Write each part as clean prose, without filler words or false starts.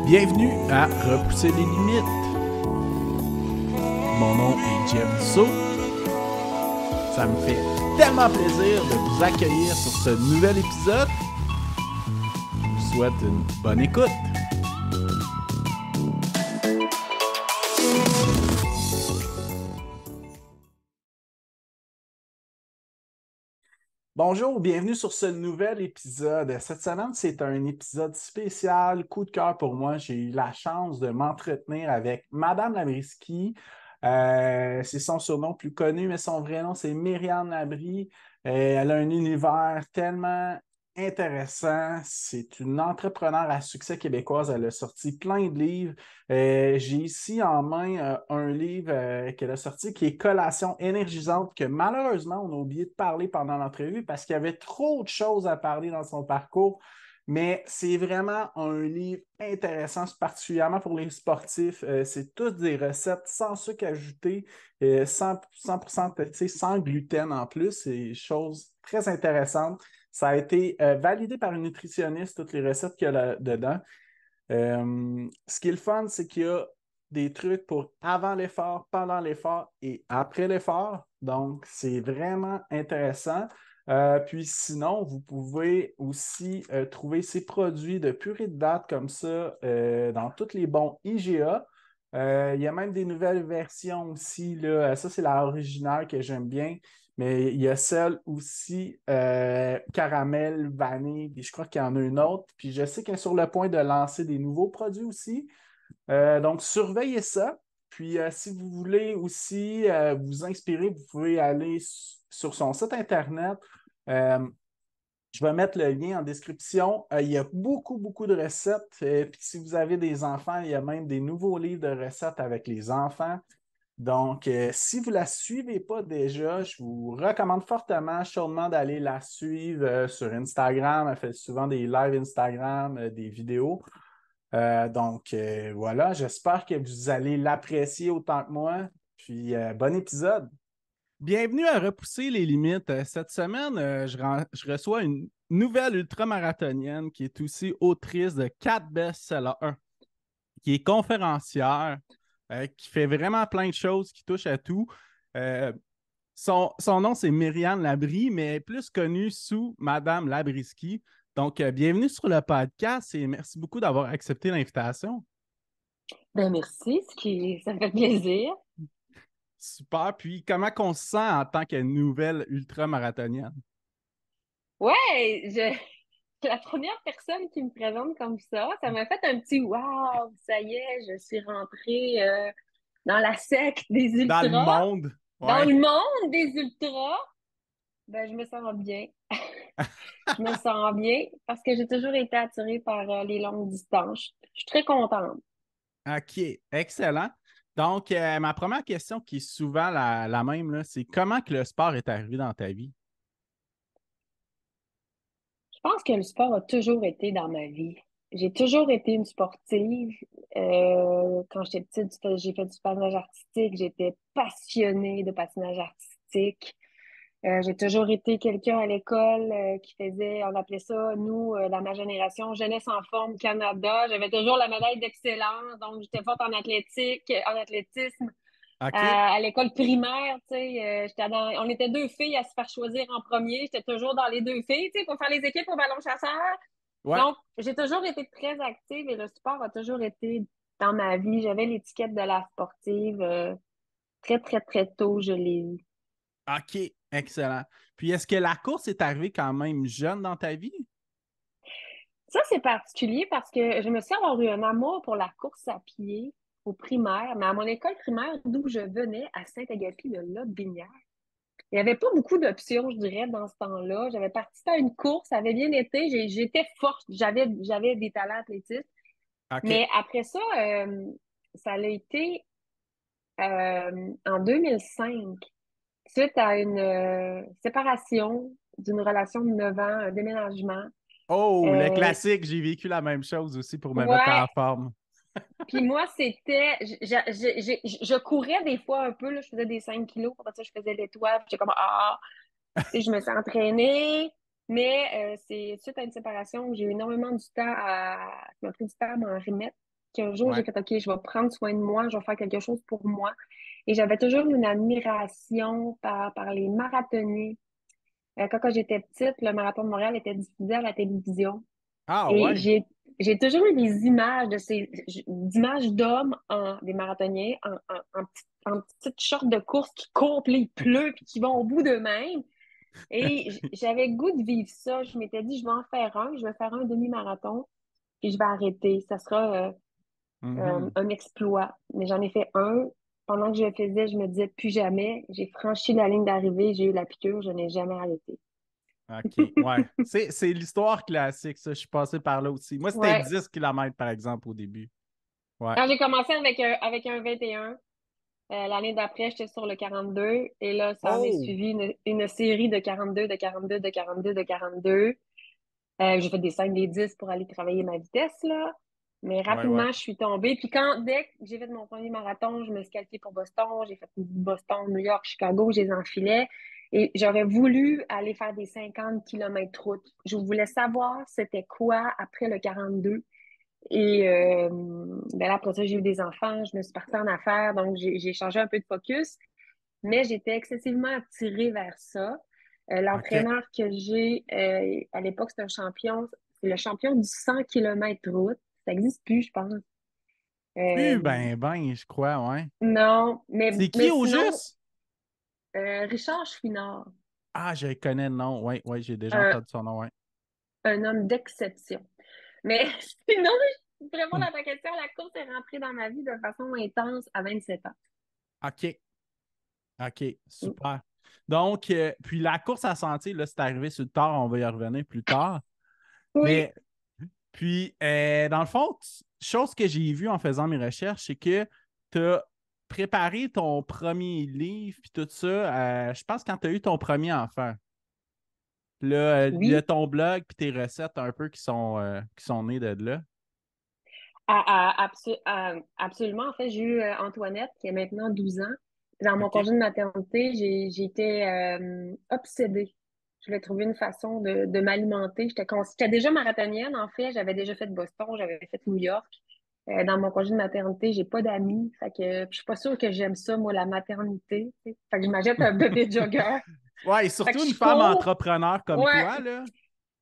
Bienvenue à Repousser les limites. Mon nom est Jeff Dussault. Ça me fait tellement plaisir de vous accueillir sur ce nouvel épisode. Je vous souhaite une bonne écoute. Bonjour, bienvenue sur ce nouvel épisode. Cette semaine, c'est un épisode spécial, coup de cœur pour moi. J'ai eu la chance de m'entretenir avec Madame Labriskie. C'est son surnom plus connu, mais son vrai nom, c'est Myriam Labrie. Elle a un univers tellement intéressant. C'est une entrepreneure à succès québécoise. Elle a sorti plein de livres. J'ai ici en main un livre qu'elle a sorti qui est Collation énergisante, que malheureusement, on a oublié de parler pendant l'entrevue parce qu'il y avait trop de choses à parler dans son parcours. Mais c'est vraiment un livre intéressant, particulièrement pour les sportifs. C'est toutes des recettes sans sucre ajouté, 100% sans gluten en plus. C'est des choses très intéressantes. Ça a été validé par une nutritionniste, toutes les recettes qu'il y a là-dedans. Ce qui est le fun, c'est qu'il y a des trucs pour avant l'effort, pendant l'effort et après l'effort. Donc, c'est vraiment intéressant. Puis sinon, vous pouvez aussi trouver ces produits de purée de date comme ça dans tous les bons IGA. Il y a même des nouvelles versions aussi, là. Ça, c'est la originale que j'aime bien. Mais il y a celle aussi caramel, vanille, puis je crois qu'il y en a une autre. Puis je sais qu'elle est sur le point de lancer des nouveaux produits aussi. Donc, surveillez ça. Puis, si vous voulez aussi vous inspirer, vous pouvez aller sur son site Internet. Euh, je vais mettre le lien en description. Il y a beaucoup, beaucoup de recettes. Puis, si vous avez des enfants, il y a même des nouveaux livres de recettes avec les enfants. Donc, si vous ne la suivez pas déjà, je vous recommande fortement, chaudement d'aller la suivre sur Instagram. Elle fait souvent des lives Instagram, des vidéos. Voilà, j'espère que vous allez l'apprécier autant que moi. Puis, bon épisode. Bienvenue à Repousser les limites. Cette semaine, je reçois une nouvelle ultramarathonienne qui est aussi autrice de 4 best-sellers, qui est conférencière, qui fait vraiment plein de choses, qui touche à tout. Euh, son nom, c'est Myriam Labrie, mais elle est plus connue sous Madame Labriski. Donc, bienvenue sur le podcast et merci beaucoup d'avoir accepté l'invitation. Ben merci, ça me fait plaisir. Super. Puis, comment on se sent en tant que nouvelle ultramarathonienne? Ouais, la première personne qui me présente comme ça m'a fait un petit wow, ça y est, je suis rentrée dans la secte des Dans le ultras, monde? dans Ouais. le monde des ultras. Ben, je me sens bien. Je me sens bien parce que j'ai toujours été attirée par les longues distances. Je suis très contente. OK, excellent. Donc, ma première question qui est souvent la même, là, c'est comment que le sport est arrivé dans ta vie? Je pense que le sport a toujours été dans ma vie. J'ai toujours été une sportive. Quand j'étais petite, j'ai fait du patinage artistique. J'étais passionnée de patinage artistique. J'ai toujours été quelqu'un à l'école qui faisait, on appelait ça, nous, dans ma génération, Jeunesse en forme Canada. J'avais toujours la médaille d'excellence. Donc, j'étais forte en athlétisme. OK. À l'école primaire, tu sais, on était deux filles à se faire choisir en premier. J'étais toujours dans les deux filles, tu sais, pour faire les équipes au ballon chasseur. Ouais. Donc, j'ai toujours été très active et le sport a toujours été dans ma vie. J'avais l'étiquette de la sportive. Très, très, très tôt, je l'ai eu. OK, excellent. Puis, est-ce que la course est arrivée quand même jeune dans ta vie? Ça, c'est particulier parce que je me suis avoir eu un amour pour la course à pied au primaire, mais à mon école primaire, d'où je venais, à Saint-Agapi de Lotbinière. Il n'y avait pas beaucoup d'options, je dirais, dans ce temps-là. J'avais participé à une course, ça avait bien été, j'étais forte, j'avais des talents athlétiques. OK. Mais après ça, ça a été en 2005, suite à une séparation d'une relation de 9 ans, un déménagement. Oh, le Euh, classique, j'ai vécu la même chose aussi pour me mettre ouais, en forme. puis moi, c'était, je courais des fois un peu, là, je faisais des 5 kilos, après ça, je faisais l'étoile, puis j'étais comme, ah, tu sais, je me suis entraînée, mais c'est suite à une séparation où j'ai eu énormément du temps ça m'a pris du temps à m'en remettre. qu'un jour, j'ai Ouais. fait, OK, je vais prendre soin de moi, je vais faire quelque chose pour moi. Et j'avais toujours une admiration par les marathoniens. Quand j'étais petite, le Marathon de Montréal était diffusé à la télévision. Ah Et ouais. j'ai toujours eu des images d'images d'hommes, des marathoniens, en petite short de course qui courent, puis il pleut, puis qui vont au bout d'eux-mêmes. Et j'avais le goût de vivre ça. Je m'étais dit, je vais en faire un, je vais faire un demi-marathon, puis je vais arrêter. Ça sera Mhm. un exploit. Mais j'en ai fait un. Pendant que je le faisais, je me disais plus jamais. J'ai franchi la ligne d'arrivée, j'ai eu la piqûre, je n'ai jamais arrêté. OK, ouais. C'est l'histoire classique, ça. Je suis passé par là aussi. Moi, c'était Ouais. 10 km par exemple, au début. Ouais. Quand j'ai commencé avec un 21, l'année d'après, j'étais sur le 42. Et là, ça en est Oh! suivi une série de 42, de 42, de 42, de 42. J'ai fait des 5 des 10 pour aller travailler ma vitesse, là. Mais Ouais, ouais. rapidement, je suis tombée. Puis dès que j'ai fait mon premier marathon, je me suis qualifiée pour Boston. J'ai fait Boston, New York, Chicago, je les enfilais. Et j'aurais voulu aller faire des 50 kilomètres route. Je voulais savoir c'était quoi après le 42. Et ben là, après ça, j'ai eu des enfants, je me suis partie en affaires, donc j'ai changé un peu de focus, mais j'étais excessivement attirée vers ça. OK. L'entraîneur que j'ai à l'époque, c'est un champion, c'est le champion du 100 km route. Ça n'existe plus, je pense. Plus, Euh, ben, je crois, ouais. non, C'est qui mais au sinon, juste? Richard Chouinard, Ah, je le connais, non. Ouais, ouais, j'ai déjà un, entendu son nom, ouais. un homme d'exception. Mais sinon, vraiment, Hmm. dans ta question, la course est rentrée dans ma vie de façon intense à 27 ans. OK. OK, super. Donc, puis la course à sentier, là, c'est arrivé sur le tard, on va y revenir plus tard. Oui, Mais, puis, dans le fond, chose que j'ai vue en faisant mes recherches, c'est que tu as préparé ton premier livre, puis tout ça, je pense quand tu as eu ton premier enfant. Là, il y a oui, ton blog, puis tes recettes un peu qui sont nées de là. absolument. En fait, j'ai eu Antoinette, qui a maintenant 12 ans. Dans mon OK? congé de maternité, j'ai été obsédée. Je voulais trouver une façon de m'alimenter. J'étais déjà marathonienne, en fait. J'avais déjà fait Boston, j'avais fait New York. Dans mon congé de maternité, j'ai pas d'amis. Fait que je suis pas sûre que j'aime ça, moi, la maternité. Tu sais. Fait que je m'achète un bébé jogger. Ouais, et Fait que surtout une je femme cours. entrepreneur comme Ouais, toi, là.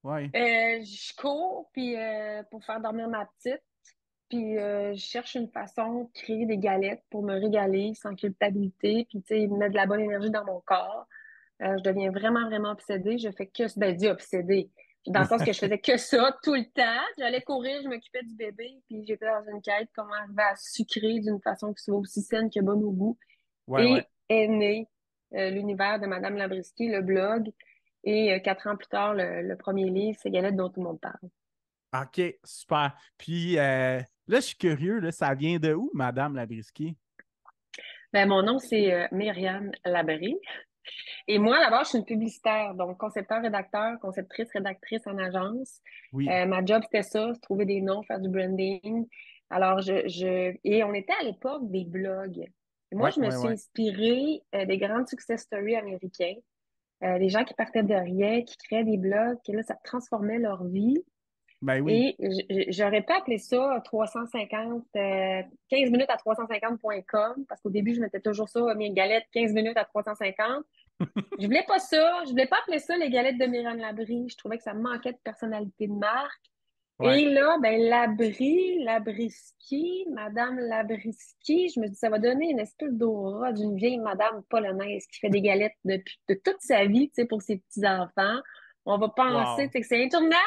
Ouais. je cours puis pour faire dormir ma petite. Puis je cherche une façon de créer des galettes pour me régaler sans culpabilité, puis tu sais, mettre de la bonne énergie dans mon corps. Je deviens vraiment, vraiment obsédée. Je fais que, ben, dis obsédée. Dans le sens que je faisais que ça tout le temps. J'allais courir, je m'occupais du bébé, puis j'étais dans une quête, comment arriver à sucrer d'une façon qui soit aussi saine que bonne au goût. Ouais, ouais. Et est né l'univers de Madame Labriski, le blog, et 4 ans plus tard, le premier livre, c'est Galettes dont tout le monde parle. OK, super. Puis là, je suis curieux, là, ça vient de où, Madame Labriski? Ben, mon nom, c'est Myriam Labrie. Et moi, d'abord, je suis une publicitaire, donc concepteur-rédacteur, conceptrice-rédactrice en agence. Oui. Ma job, c'était ça, se trouver des noms, faire du branding. Alors, et on était à l'époque des blogs. Et moi, Ouais, je me ouais, suis ouais. inspirée des grandes success stories américains, des gens qui partaient de rien, qui créaient des blogs, et là, ça transformait leur vie. Ben oui. Et j'aurais pas appelé ça 350, 15 minutes à 350.com, parce qu'au début, je mettais toujours ça, mes galettes, 15 minutes à 350. Je voulais pas ça. Je voulais pas appeler ça les galettes de Myriam Labrie. Je trouvais que ça manquait de personnalité de marque. Ouais. Et là, ben, Labriski, Madame Labriski, je me dis, ça va donner une espèce d'aura d'une vieille madame polonaise qui fait des galettes depuis de toute sa vie, tu sais, pour ses petits-enfants. On va penser, tu Wow. sais, que c'est international.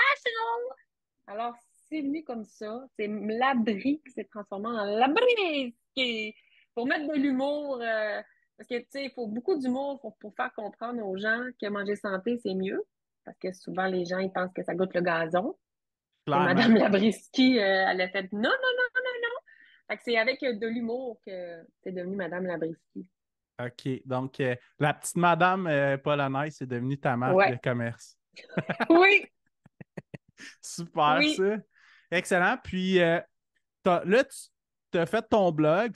Alors, c'est venu comme ça. C'est l'abri qui s'est transformé en l'abri pour mettre de l'humour. Parce que, tu sais, il faut beaucoup d'humour pour faire comprendre aux gens que manger santé, c'est mieux. Parce que souvent, les gens, ils pensent que ça goûte le gazon. Et Clairement. Madame Labriski, elle a fait non, non, non, non, non. Fait que c'est avec de l'humour que c'est devenu Madame Labriski. OK. Donc, la petite Madame polonaise, c'est devenue ta marque de Ouais. commerce. Oui, Super, oui. ça. Excellent. Puis là, tu as fait ton blog.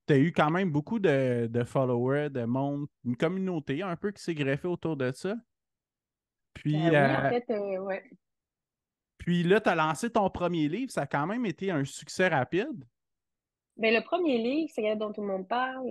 Tu as eu quand même beaucoup de followers, de monde, une communauté un peu qui s'est greffée autour de ça. Puis, Oui, en fait, ouais. Puis là, tu as lancé ton premier livre. Ça a quand même été un succès rapide. Ben, le premier livre, c'est dont tout le monde parle.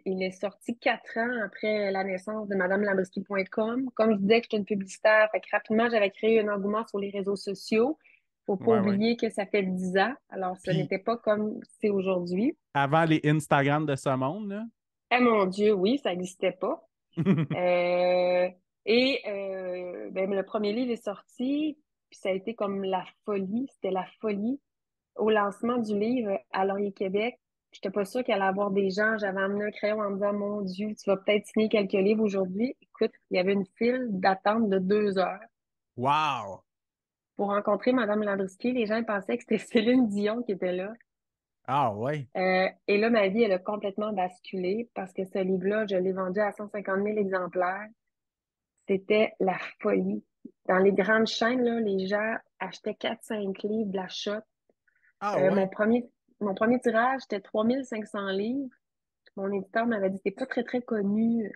Il est sorti 4 ans après la naissance de madamelabriskie.com. Comme je disais que j'étais une publicitaire, fait que rapidement, j'avais créé un engouement sur les réseaux sociaux. Faut pas Ouais, ouais. oublier que ça fait 10 ans. Alors, ce Puis n'était pas comme c'est aujourd'hui. avant les Instagram de ce monde, là. Eh mon Dieu, oui, ça n'existait pas. Euh, ben, le premier livre est sorti, puis ça a été comme la folie. C'était la folie. Au lancement du livre à Laurier Québec, j'étais pas sûre qu'il allait y avoir des gens. J'avais amené un crayon en me disant, mon Dieu, tu vas peut-être signer quelques livres aujourd'hui. Écoute, il y avait une file d'attente de 2 heures Wow! pour rencontrer Madame Landry. Les gens pensaient que c'était Céline Dion qui était là. Ah ouais. Et là, ma vie, elle a complètement basculé parce que ce livre-là, je l'ai vendu à 150 000 exemplaires. C'était la folie. Dans les grandes chaînes, là, les gens achetaient 4-5 livres de la shot. Ah Mon ouais. premier tirage, c'était 3 500 livres. Mon éditeur m'avait dit, c'est pas très, très connu.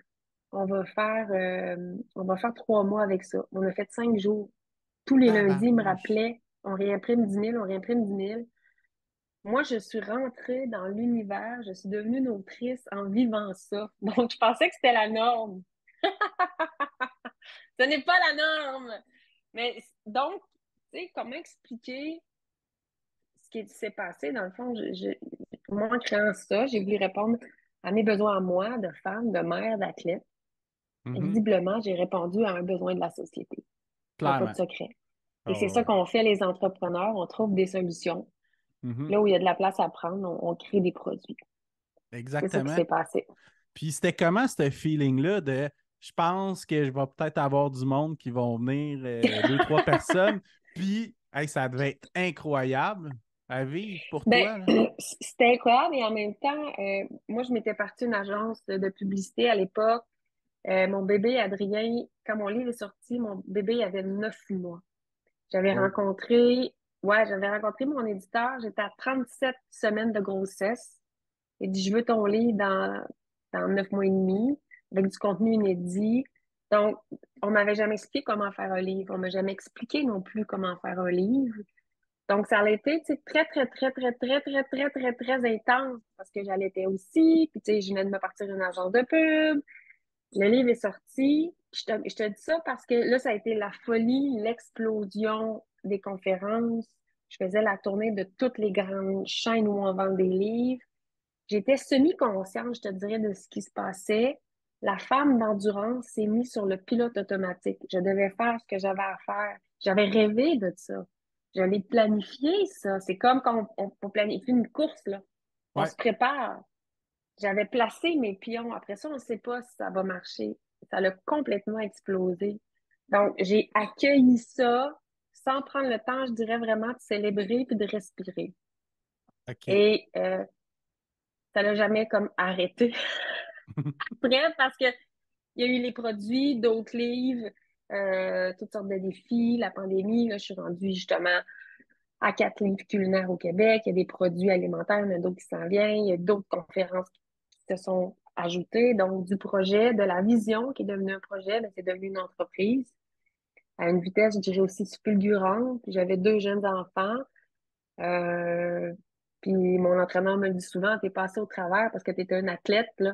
On va faire 3 mois avec ça. On a fait 5 jours. Tous les lundis, il me Tabarnouche. rappelait, on réimprime 10 000, on réimprime 10 000. Moi, je suis rentrée dans l'univers, je suis devenue une autrice en vivant ça. Donc, je pensais que c'était la norme. Ce n'est pas la norme. Mais donc, tu sais, comment expliquer ce qui s'est passé? Dans le fond, moi, en créant ça, j'ai voulu répondre à mes besoins à moi, de femme, de mère, d'athlète. Et Mhm. visiblement, j'ai répondu à un besoin de la société. Il n'y a pas de Clairement. secret. Et c'est Ah ça ouais. qu'on fait, les entrepreneurs. On trouve des solutions. Mhm. Là où il y a de la place à prendre, on crée des produits. C'est ça qui Exactement. s'est passé. Puis c'était comment ce feeling-là de je pense que je vais peut-être avoir du monde qui vont venir, deux, trois personnes. Puis hey, ça devait être incroyable à vivre pour Ben, toi, là. c'était incroyable et en même temps, moi, je m'étais partie une agence de publicité à l'époque. Mon bébé Adrien, quand mon livre est sorti, mon bébé avait 9 mois. J'avais Oh. rencontré, j'avais rencontré mon éditeur. J'étais à 37 semaines de grossesse. Il dit, je veux ton livre dans 9 mois et demi, avec du contenu inédit. Donc, on m'avait jamais expliqué comment faire un livre. On m'a jamais expliqué non plus comment faire un livre. Donc, ça a été, tu sais, très, très, très, très, très, très, très, très, très intense parce que j'allaitais aussi. Puis, tu sais, je venais de me partir d'une agence de pub. Le livre est sorti. Je te dis ça parce que là, ça a été la folie, l'explosion des conférences. Je faisais la tournée de toutes les grandes chaînes où on vend des livres. J'étais semi-consciente, je te dirais, de ce qui se passait. La femme d'endurance s'est mise sur le pilote automatique. Je devais faire ce que j'avais à faire. J'avais rêvé de ça. Je l'ai planifié, ça. C'est comme quand on planifie une course, là. On Ouais. se prépare. J'avais placé mes pions. Après ça, on ne sait pas si ça va marcher. Ça l'a complètement explosé. Donc, j'ai accueilli ça sans prendre le temps, je dirais vraiment, de célébrer puis de respirer. OK. Et ça l'a jamais comme arrêté. Après, parce que il y a eu les produits, d'autres livres, toutes sortes de défis, la pandémie. Là, je suis rendue justement à 4 livres culinaires au Québec. Il y a des produits alimentaires, il y en a d'autres qui s'en viennent. Il y a d'autres conférences qui se sont ajoutées. Donc, du projet, de la vision qui est devenu un projet, ben, c'est devenu une entreprise à une vitesse, je dirais, aussi fulgurante. Puis j'avais 2 jeunes enfants. Euh, puis mon entraîneur me le dit souvent, t'es passé au travers parce que t'étais un athlète, là,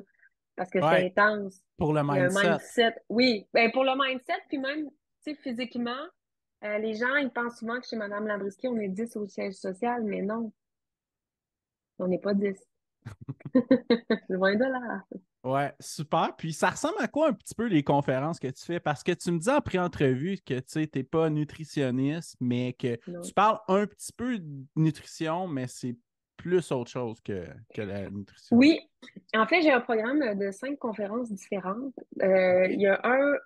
parce que c'était Ouais. intense. Pour le Il y a un mindset. mindset. Oui, ben pour le mindset, puis même, tu sais, physiquement, les gens, ils pensent souvent que chez Madame Labriskie, on est 10 au siège social, mais non, on n'est pas 10. Loin de là. Ouais, super. Puis ça ressemble à quoi un petit peu les conférences que tu fais? Parce que tu me dis en pré-entrevue que tu sais, t'es pas nutritionniste, mais que tu Non. parles un petit peu de nutrition, mais c'est plus autre chose que la nutrition. Oui, en fait, j'ai un programme de 5 conférences différentes. Il OK? y a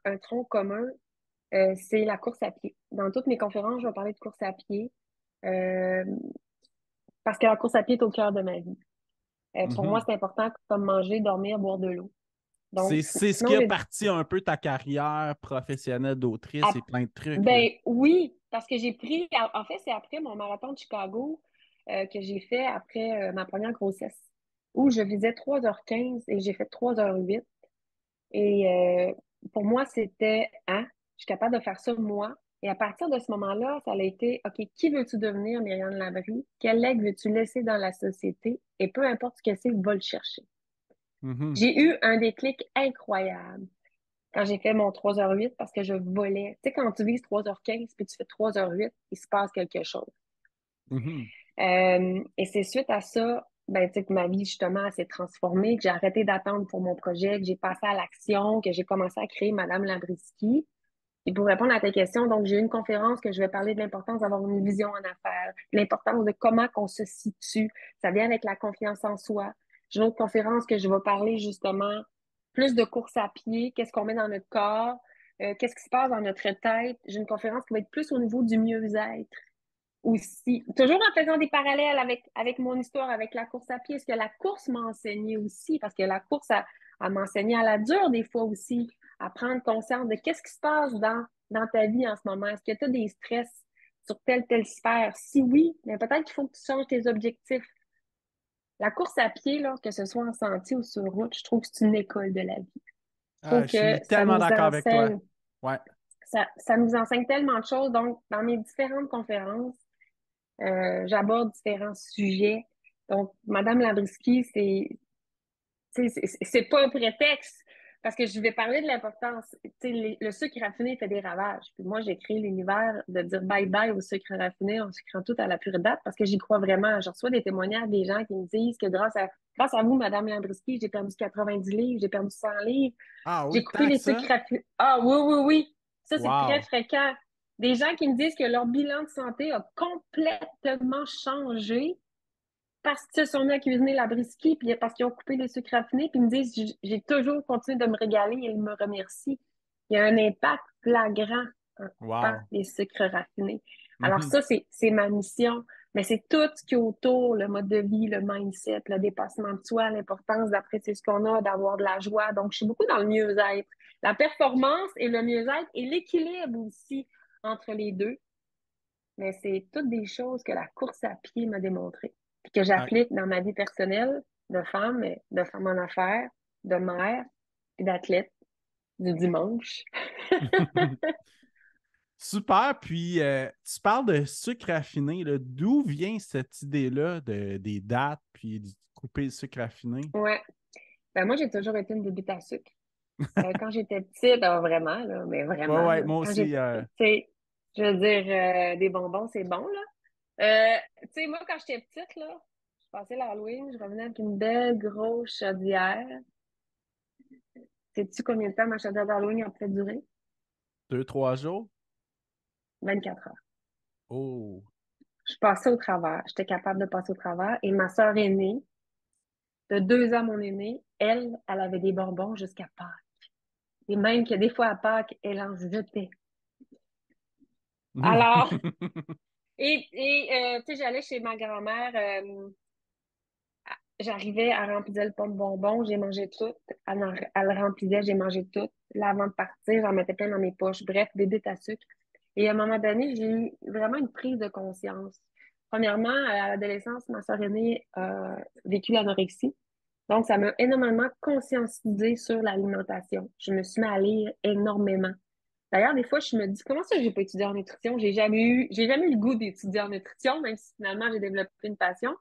un tronc commun, c'est la course à pied. Dans toutes mes conférences, je vais parler de course à pied euh, parce que la course à pied est au cœur de ma vie. Pour moi, Mhm. c'est important comme manger, dormir, boire de l'eau. Donc, C'est ce qui sinon, a parti un peu ta carrière professionnelle d'autrice et plein de trucs, là. ben oui, parce que j'ai pris, en fait, c'est après mon marathon de Chicago que j'ai fait après ma première grossesse, où je faisais 3h15 et j'ai fait 3h08. Et pour moi, c'était, hein, je suis capable de faire ça moi. Et à partir de ce moment-là, ça a été, OK, qui veux-tu devenir, Myriam Labrie? Quel legs veux-tu laisser dans la société? Et peu importe ce que c'est, va le chercher. Mhm. J'ai eu un déclic incroyable quand j'ai fait mon 3h08 parce que je volais. Tu sais, quand tu vises 3h15 puis tu fais 3h08, il se passe quelque chose. Mhm. Et c'est suite à ça, ben, tu sais, que ma vie, justement, s'est transformée, que j'ai arrêté d'attendre pour mon projet, que j'ai passé à l'action, que j'ai commencé à créer Madame Labriski. Et pour répondre à ta question, donc, j'ai eu une conférence que je vais parler de l'importance d'avoir une vision en affaires, l'importance de comment qu'on se situe. Ça vient avec la confiance en soi. J'ai une autre conférence que je vais parler, justement, plus de course à pied, qu'est-ce qu'on met dans notre corps, qu'est-ce qui se passe dans notre tête. J'ai une conférence qui va être plus au niveau du mieux-être aussi, toujours en faisant des parallèles avec mon histoire, avec la course à pied, ce que la course m'a enseigné aussi, parce que la course a m'enseigné à la dure des fois aussi, à prendre conscience de qu'est-ce qui se passe dans ta vie en ce moment. Est-ce que tu as des stress sur telle sphère? Si oui, mais peut-être qu'il faut que tu changes tes objectifs. La course à pied, là, que ce soit en sentier ou sur route, je trouve que c'est une école de la vie. Je Ah, trouve je que suis tellement d'accord avec toi. Ouais. ça nous enseigne tellement de choses. Donc, dans mes différentes conférences, j'aborde différents sujets. Donc, Madame Labriski, c'est pas un prétexte parce que je vais parler de l'importance. Le sucre raffiné fait des ravages. Puis moi, j'ai créé l'univers de dire bye-bye au sucre raffiné en sucrant tout à la pure date parce que j'y crois vraiment. Je reçois des témoignages des gens qui me disent que grâce à vous, Madame Labriski, j'ai perdu 90 livres, j'ai perdu 100 livres, Ah j'ai oui, coupé tant que les ça. sucres raffinés. Ah oui, oui, oui. Ça, c'est très Wow. fréquent. Des gens qui me disent que leur bilan de santé a complètement changé parce qu'ils se sont mis à cuisiner la brisky, puis parce qu'ils ont coupé les sucres raffinés, puis ils me disent, j'ai toujours continué de me régaler et ils me remercient. Il y a un impact flagrant en coupant Wow. les sucres raffinés. Alors Mhm. ça, c'est ma mission. Mais c'est tout ce qui est autour, le mode de vie, le mindset, le dépassement de soi, l'importance d'apprécier ce qu'on a, d'avoir de la joie. Donc, je suis beaucoup dans le mieux-être. La performance et le mieux-être et l'équilibre aussi entre les deux. Mais c'est toutes des choses que la course à pied m'a démontré, puis que Ah. j'applique dans ma vie personnelle de femme en affaires, de mère, puis d'athlète du dimanche. Super. Puis, tu parles de sucre raffiné, là. D'où vient cette idée-là des dates, puis de couper le sucre raffiné? Ouais. Ben moi, j'ai toujours été une bébite à sucre. Quand j'étais petite, vraiment, là, mais Ouais, vraiment, ouais, là, moi quand aussi. j'étais, tu sais, je veux dire, des bonbons, c'est bon, là. Tu sais, moi, quand j'étais petite, là, je passais l'Halloween, je revenais avec une belle grosse chaudière. Sais-tu combien de temps ma chaudière d'Halloween a pu durer? 2, 3 jours? 24 heures. Oh. Je passais au travers. J'étais capable de passer au travers. Et ma sœur aînée, de 2 ans mon aînée, elle avait des bonbons jusqu'à Pâques. Et même que des fois à Pâques, elle en jetait. Alors, tu sais, j'allais chez ma grand-mère, j'arrivais, elle remplissait le pot de bonbons, j'ai mangé tout. Elle le remplissait, j'ai mangé tout. Là, avant de partir, j'en mettais plein dans mes poches. Bref, bébé à sucre. Et à un moment donné, j'ai eu vraiment une prise de conscience. Premièrement, à l'adolescence, ma soeur aînée a vécu l'anorexie. Donc, ça m'a énormément conscientisée sur l'alimentation. Je me suis mis à lire énormément. D'ailleurs, des fois, je me dis, comment ça, j'ai pas étudié en nutrition? J'ai jamais eu le goût d'étudier en nutrition, même si finalement, j'ai développé une passion.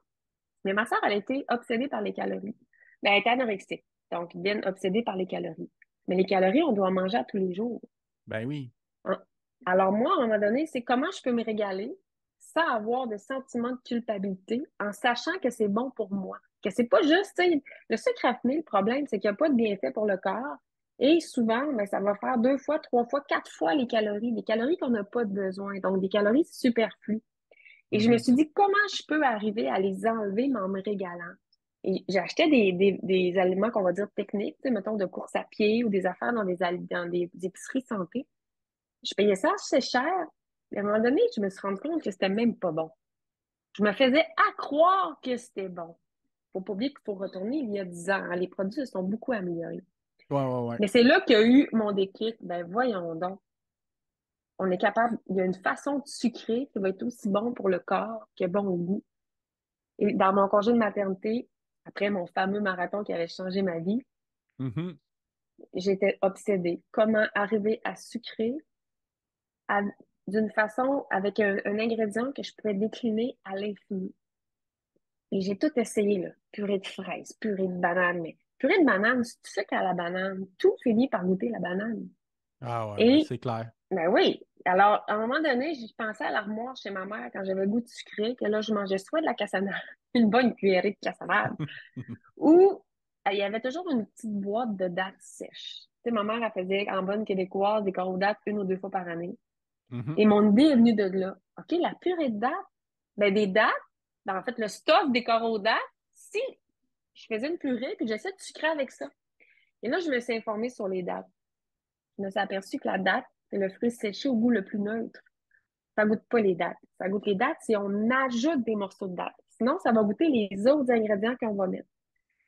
Mais ma sœur, elle a été obsédée par les calories. Ben, elle était anorexique. Donc, bien obsédée par les calories. Mais les calories, on doit en manger à tous les jours. Ben oui. Hein? Alors, moi, à un moment donné, c'est comment je peux me régaler sans avoir de sentiment de culpabilité en sachant que c'est bon pour moi. Que c'est pas juste, tu sais, le sucre raffiné, le problème, c'est qu'il n'y a pas de bienfait pour le corps. Et souvent, ben, ça va faire 2 fois, 3 fois, 4 fois les calories, des calories qu'on n'a pas de besoin. Donc, des calories superflues. Et je me Mhm. suis dit, comment je peux arriver à les enlever, mais en me régalant? Et j'achetais des aliments qu'on va dire techniques, tu sais, mettons de course à pied ou des affaires dans des épiceries santé. Je payais ça assez cher. Et à un moment donné, je me suis rendu compte que c'était même pas bon. Je me faisais à croire que c'était bon. Faut pas oublier qu'il faut retourner il y a 10 ans, hein. Les produits se sont beaucoup améliorés. Ouais, ouais, ouais. Mais c'est là qu'il y a eu mon déclic. Ben voyons donc. On est capable, il y a une façon de sucrer qui va être aussi bon pour le corps que bon au goût. Et dans mon congé de maternité, après mon fameux marathon qui avait changé ma vie, Mhm. j'étais obsédée. Comment arriver à sucrer à- d'une façon, avec un ingrédient que je pouvais décliner à l'infini. Et j'ai tout essayé, là. Purée de fraises, purée de banane, mais purée de banane, c'est tout ça qu'à la banane. Tout finit par goûter la banane. Ah ouais, ouais, Et, c'est clair. ben oui. Alors, à un moment donné, je pensais à l'armoire chez ma mère quand j'avais le goût de sucré, que là, je mangeais soit de la cassonade, une bonne cuillerée de cassonade, ou il y avait toujours une petite boîte de dattes sèches. Tu sais, ma mère, elle faisait en bonne québécoise des coraux dattes 1 ou 2 fois par année. Mhm, Et mon idée est venue de là. OK, la purée de dattes, ben des dattes, ben en fait, le stuff des coraux dattes, si je faisais une purée puis j'essaie de sucrer avec ça. Et là, je me suis informée sur les dattes. Je me suis aperçue que la date, c'est le fruit séché au goût le plus neutre. Ça goûte pas les dattes. Ça goûte les dattes si on ajoute des morceaux de dattes. Sinon, ça va goûter les autres ingrédients qu'on va mettre.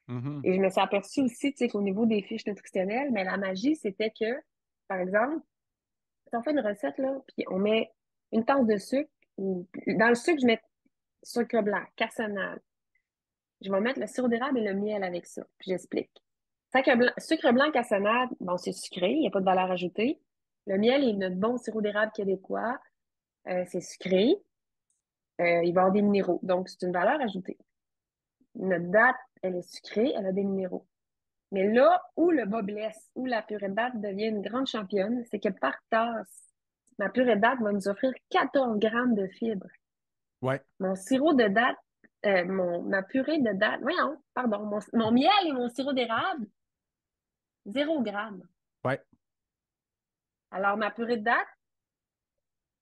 mhm, Et je me suis aperçue aussi, tu sais, qu'au niveau des fiches nutritionnelles, mais la magie, c'était que, par exemple, si on fait une recette, là, puis on met une tasse de sucre, ou dans le sucre, je mets sucre blanc, cassonade. Je vais mettre le sirop d'érable et le miel avec ça. Puis j'explique. Sucre blanc cassonade, bon, c'est sucré, il n'y a pas de valeur ajoutée. Le miel est notre bon sirop d'érable québécois. C'est sucré. Il va y avoir des minéraux. Donc, c'est une valeur ajoutée. Notre date, elle est sucrée, elle a des minéraux. Mais là où le bas blesse, où la purée de date devient une grande championne, c'est que par tasse, ma purée de date va nous offrir 14 grammes de fibres. ouais, Mon sirop de date, ma purée de date, voyons, pardon, mon miel et mon sirop d'érable, 0 gramme. ouais. Alors, ma purée de date,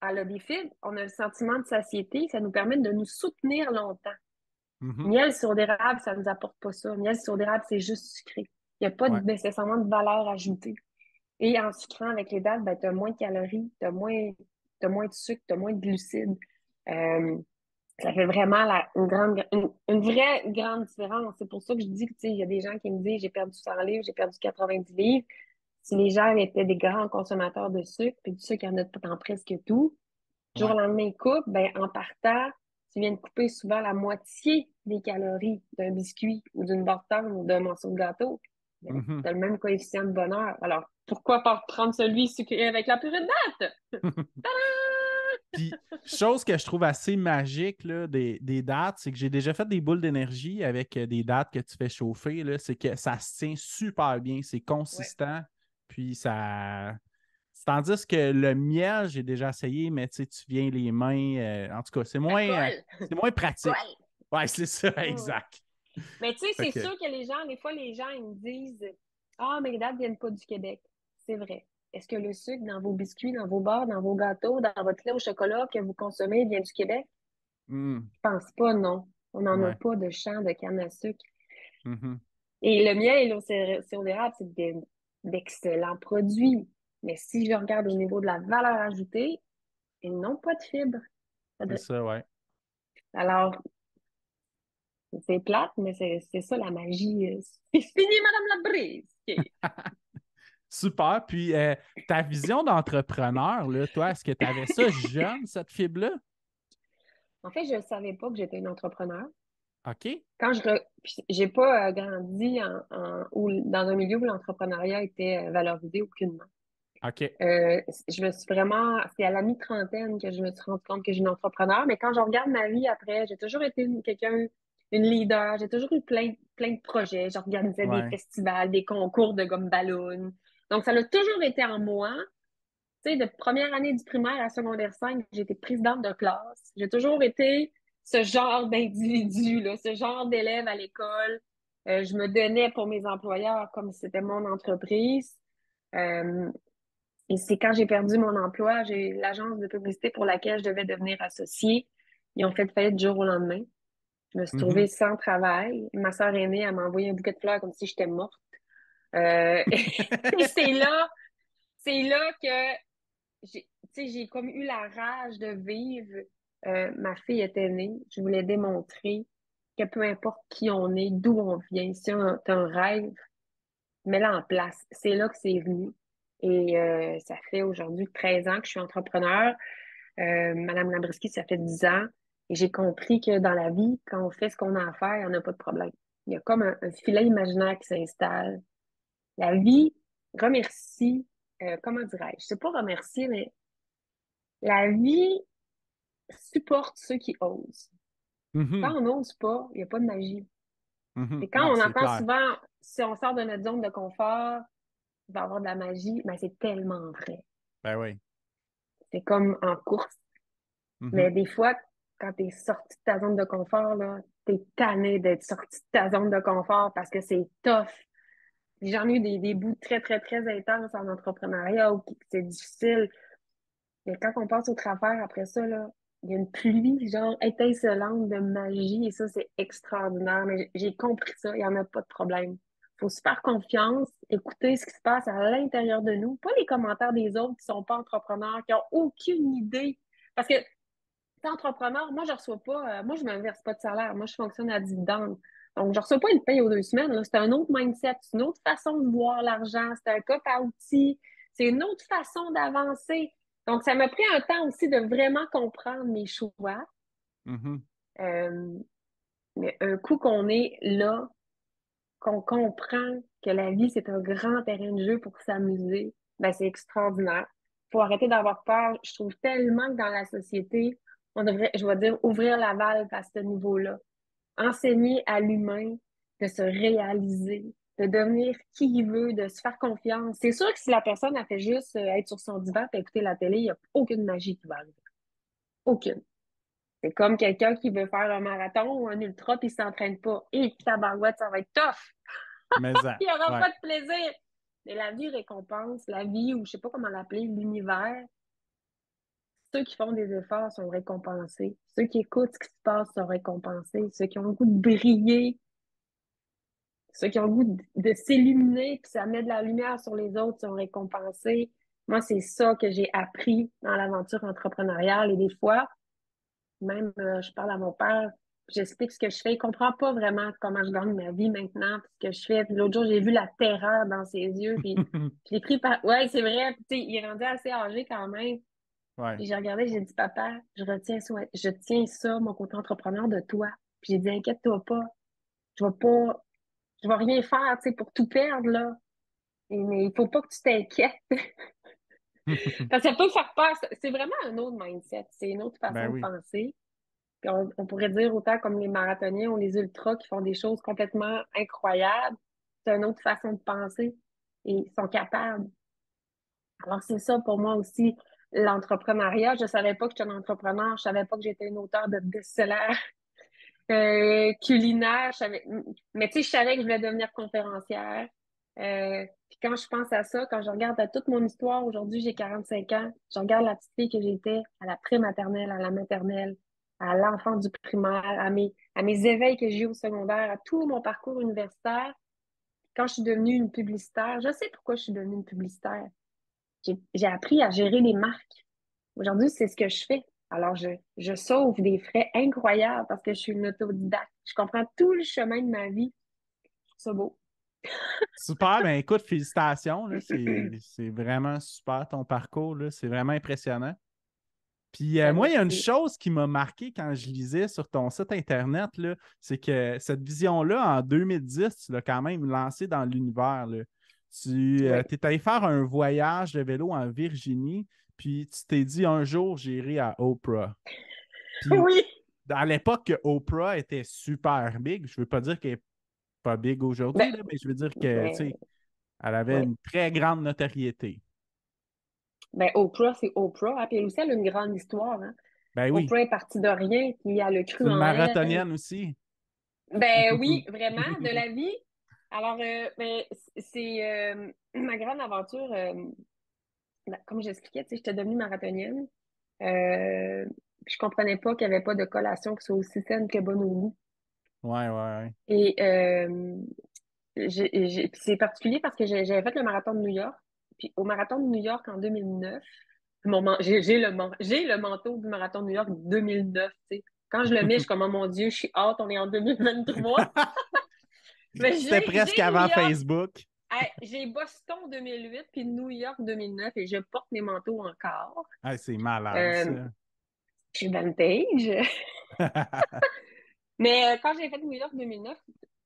elle a des fibres, on a le sentiment de satiété, ça nous permet de nous soutenir longtemps. Mhm, Miel sur d'érable, ça ne nous apporte pas ça. Miel sur d'érable, c'est juste sucré. Il n'y a pas ouais. nécessairement de valeur ajoutée. Et en sucrant avec les dates, ben, tu as moins de calories, t'as moins de sucre, tu as moins de glucides. Euh, Ça fait vraiment une vraie grande différence. C'est pour ça que je dis que, tu sais, il y a des gens qui me disent, j'ai perdu 100 livres, j'ai perdu 90 livres. Si les gens étaient des grands consommateurs de sucre, puis du sucre, il y en a dans presque tout, jour au Ouais. lendemain, ils coupent, ben, en partant, tu viens de couper souvent la moitié des calories d'un biscuit ou d'une barre de ou d'un morceau de gâteau. Tu Mhm. as le même coefficient de bonheur. Alors, pourquoi pas prendre celui sucré avec la purée de date? Puis, chose que je trouve assez magique là, des dates, c'est que j'ai déjà fait des boules d'énergie avec des dates que tu fais chauffer, là, c'est que ça se tient super bien, c'est Ouais. consistant, puis ça. Tandis que le miel, j'ai déjà essayé, mais tu sais, tu viens les mains. En tout cas, Ça colle. c'est moins Ça pratique. colle. Ouais, c'est ça, Mm. exact. Mais tu sais, Fait c'est que, sûr que les gens, des fois, les gens, ils me disent, ah, mes dates viennent pas du Québec. C'est vrai. Est-ce que le sucre dans vos biscuits, dans vos bars, dans vos gâteaux, dans votre lait au chocolat que vous consommez vient du Québec? hmm, Je pense pas, non. On n'en a ouais. pas de champ de canne à sucre. Mhm. Et le miel et sirop d'érable, c'est d'excellents produits. Mais si je regarde au niveau de la valeur ajoutée, ils n'ont pas de fibres. C'est ça, ouais. Alors, c'est plate, mais c'est ça la magie. C'est fini, Madame la Brise. OK. Super. Puis, ta vision d'entrepreneur, là, toi, est-ce que tu avais ça jeune, cette fibre-là? En fait, je ne savais pas que j'étais une entrepreneur. OK? Puis j'ai pas grandi dans un milieu où l'entrepreneuriat était valorisé aucunement. OK. Je me suis vraiment, c'est à la mi-trentaine que je me suis rendu compte que j'ai une entrepreneur, mais quand je regarde ma vie après, j'ai toujours été une leader, j'ai toujours eu plein de projets. J'organisais des Ouais. festivals, des concours de gomme ballon. Donc, ça a toujours été en moi. Tu sais, de première année du primaire à secondaire 5, j'étais présidente de classe. J'ai toujours été ce genre d'individu, là, ce genre d'élève à l'école. Je me donnais pour mes employeurs comme si c'était mon entreprise. Euh, et c'est quand j'ai perdu mon emploi, j'ai eu l'agence de publicité pour laquelle je devais devenir associée. Ils ont fait faillite du jour au lendemain. Je me suis Mhm. trouvée sans travail. Ma sœur aînée, elle m'a envoyé un bouquet de fleurs comme si j'étais morte. Et c'est là que tu sais, j'ai comme eu la rage de vivre. Ma fille était née. Je voulais démontrer que peu importe qui on est, d'où on vient, si on a un rêve, mets-le en place. C'est là que c'est venu. Et ça fait aujourd'hui 13 ans que je suis entrepreneur. Madame Labriski, ça fait 10 ans. Et j'ai compris que dans la vie, quand on fait ce qu'on a à faire, il n'y en a pas de problème. Il y a comme un filet imaginaire qui s'installe. La vie remercie, comment dirais-je? Je sais pas remercier, mais La vie supporte ceux qui osent. Quand Mhm, on n'ose pas, il n'y a pas de magie. mhm. Et quand Non, on c'est entend clair. souvent, si on sort de notre zone de confort, il va y avoir de la magie, ben c'est tellement vrai. Ben oui. C'est comme en course. Mais Mhm. des fois, quand tu es sorti de ta zone de confort, là, t'es tanné d'être sorti de ta zone de confort parce que c'est tough. J'en ai eu des bouts très, très, très intenses en entrepreneuriat où c'est difficile. Mais quand on passe au travers après ça, là, il y a une pluie, genre, étincelante de magie, et ça, c'est extraordinaire. Mais j'ai compris ça, il n'y en a pas de problème. Faut se faire confiance, écouter ce qui se passe à l'intérieur de nous, pas les commentaires des autres qui sont pas entrepreneurs, qui ont aucune idée. Parce que, t'es entrepreneur, moi, je reçois pas, moi, je me verse pas de salaire. Moi, je fonctionne à dividende. Donc, je reçois pas une paye aux 2 semaines, là. C'est un autre mindset, c'est une autre façon de voir l'argent, c'est un coffre à outils, c'est une autre façon d'avancer. Donc, ça m'a pris un temps aussi de vraiment comprendre mes choix. Mhm. Euh, mais un coup qu'on est là, qu'on comprend que la vie, c'est un grand terrain de jeu pour s'amuser, ben, c'est extraordinaire. Faut arrêter d'avoir peur. Je trouve tellement que dans la société, on devrait, je vais dire, ouvrir la valve à ce niveau-là. Enseigner à l'humain de se réaliser, de devenir qui il veut, de se faire confiance. C'est sûr que si la personne a fait juste être sur son divan et écouter la télé, il n'y a aucune magie qui va arriver. Aucune. C'est comme quelqu'un qui veut faire un marathon ou un ultra puis il s'entraîne pas. Et tabarouette, ça va être tough. Mais ça, Il n'y aura ouais. pas de plaisir. Mais la vie récompense, la vie, ou je sais pas comment l'appeler, l'univers, ceux qui font des efforts sont récompensés. Ceux qui écoutent ce qui se passe sont récompensés. Ceux qui ont le goût de briller, ceux qui ont le goût de s'illuminer, puis ça met de la lumière sur les autres sont récompensés. Moi, c'est ça que j'ai appris dans l'aventure entrepreneuriale. Et des fois, même, je parle à mon père, j'explique ce que je fais. Il comprend pas vraiment comment je gagne ma vie maintenant, ce que je fais. Puis l'autre jour, j'ai vu la terreur dans ses yeux, puis je l'ai pris par... Ouais, c'est vrai. Puis, tu sais, il est rendu assez âgé quand même. Ouais. Puis j'ai regardé, j'ai dit, papa, je tiens ça, mon côté entrepreneur de toi. Puis j'ai dit, inquiète-toi pas. Je vais pas, je vais rien faire, tu sais, pour tout perdre, là. Mais il faut pas que tu t'inquiètes. Parce que ça peut faire peur. C'est vraiment un autre mindset. C'est une autre Ben façon de oui. penser. Puis on pourrait dire autant comme les marathoniens ou les ultras qui font des choses complètement incroyables. C'est une autre façon de penser. Et ils sont capables. Alors, c'est ça pour moi aussi, l'entrepreneuriat. Je savais pas que j'étais un entrepreneur. Je savais pas que j'étais une auteure de best-seller culinaire. Mais tu sais, je savais que je voulais devenir conférencière. Puis quand je pense à ça, quand je regarde à toute mon histoire, aujourd'hui, j'ai 45 ans, je regarde la petite fille que j'étais à la prématernelle, à la maternelle, à l'enfant du primaire, à mes éveils que j'ai eu au secondaire, à tout mon parcours universitaire. Quand je suis devenue une publicitaire, je sais pourquoi je suis devenue une publicitaire. J'ai appris à gérer les marques. Aujourd'hui, c'est ce que je fais. Alors, je sauve des frais incroyables parce que je suis une autodidacte. Je comprends tout le chemin de ma vie. Je trouve ça beau. Super, ben écoute, félicitations, là, c'est vraiment super ton parcours, là, c'est vraiment impressionnant. Puis Ben, moi, il y a une merci. chose qui m'a marqué quand je lisais sur ton site Internet, là, c'est que cette vision-là, en 2010, tu l'as quand même lancée dans l'univers, là. Tu Oui. es allé faire un voyage de vélo en Virginie, puis tu t'es dit un jour, j'irai à Oprah. Puis Oui. à l'époque que Oprah était super big, je veux pas dire qu'elle n'est pas big Ben, aujourd'hui, là, mais je veux dire que, tu mais, sais, elle avait ouais. une très grande notoriété. Ben, Oprah, c'est Oprah. Hein, puis elle aussi, elle a une grande histoire. Hein. Ben oui, Oprah est partie de rien, puis elle a c'est cru une en elle. marathonienne aussi. Ben oui, vraiment, de la vie. Alors, ben, c'est ma grande aventure. Ben, comme j'expliquais, tu sais, j'étais devenue marathonienne. Euh, je comprenais pas qu'il n'y avait pas de collation qui soit aussi saine que bonne au goût. Ouais, ouais, ouais. Et puis c'est particulier parce que j'avais fait le marathon de New York. Puis au marathon de New York en 2009, j'ai le manteau du marathon de New York 2009, tu sais. Quand je le mets, je suis comme, oh mon Dieu, je suis hâte, on est en 2023. Mais C'était presque j'ai New avant York, Facebook. j'ai Boston 2008 puis New York 2009 et je porte mes manteaux encore. Ah, c'est malade, Euh, ça. je suis vintage. Mais quand j'ai fait New York 2009,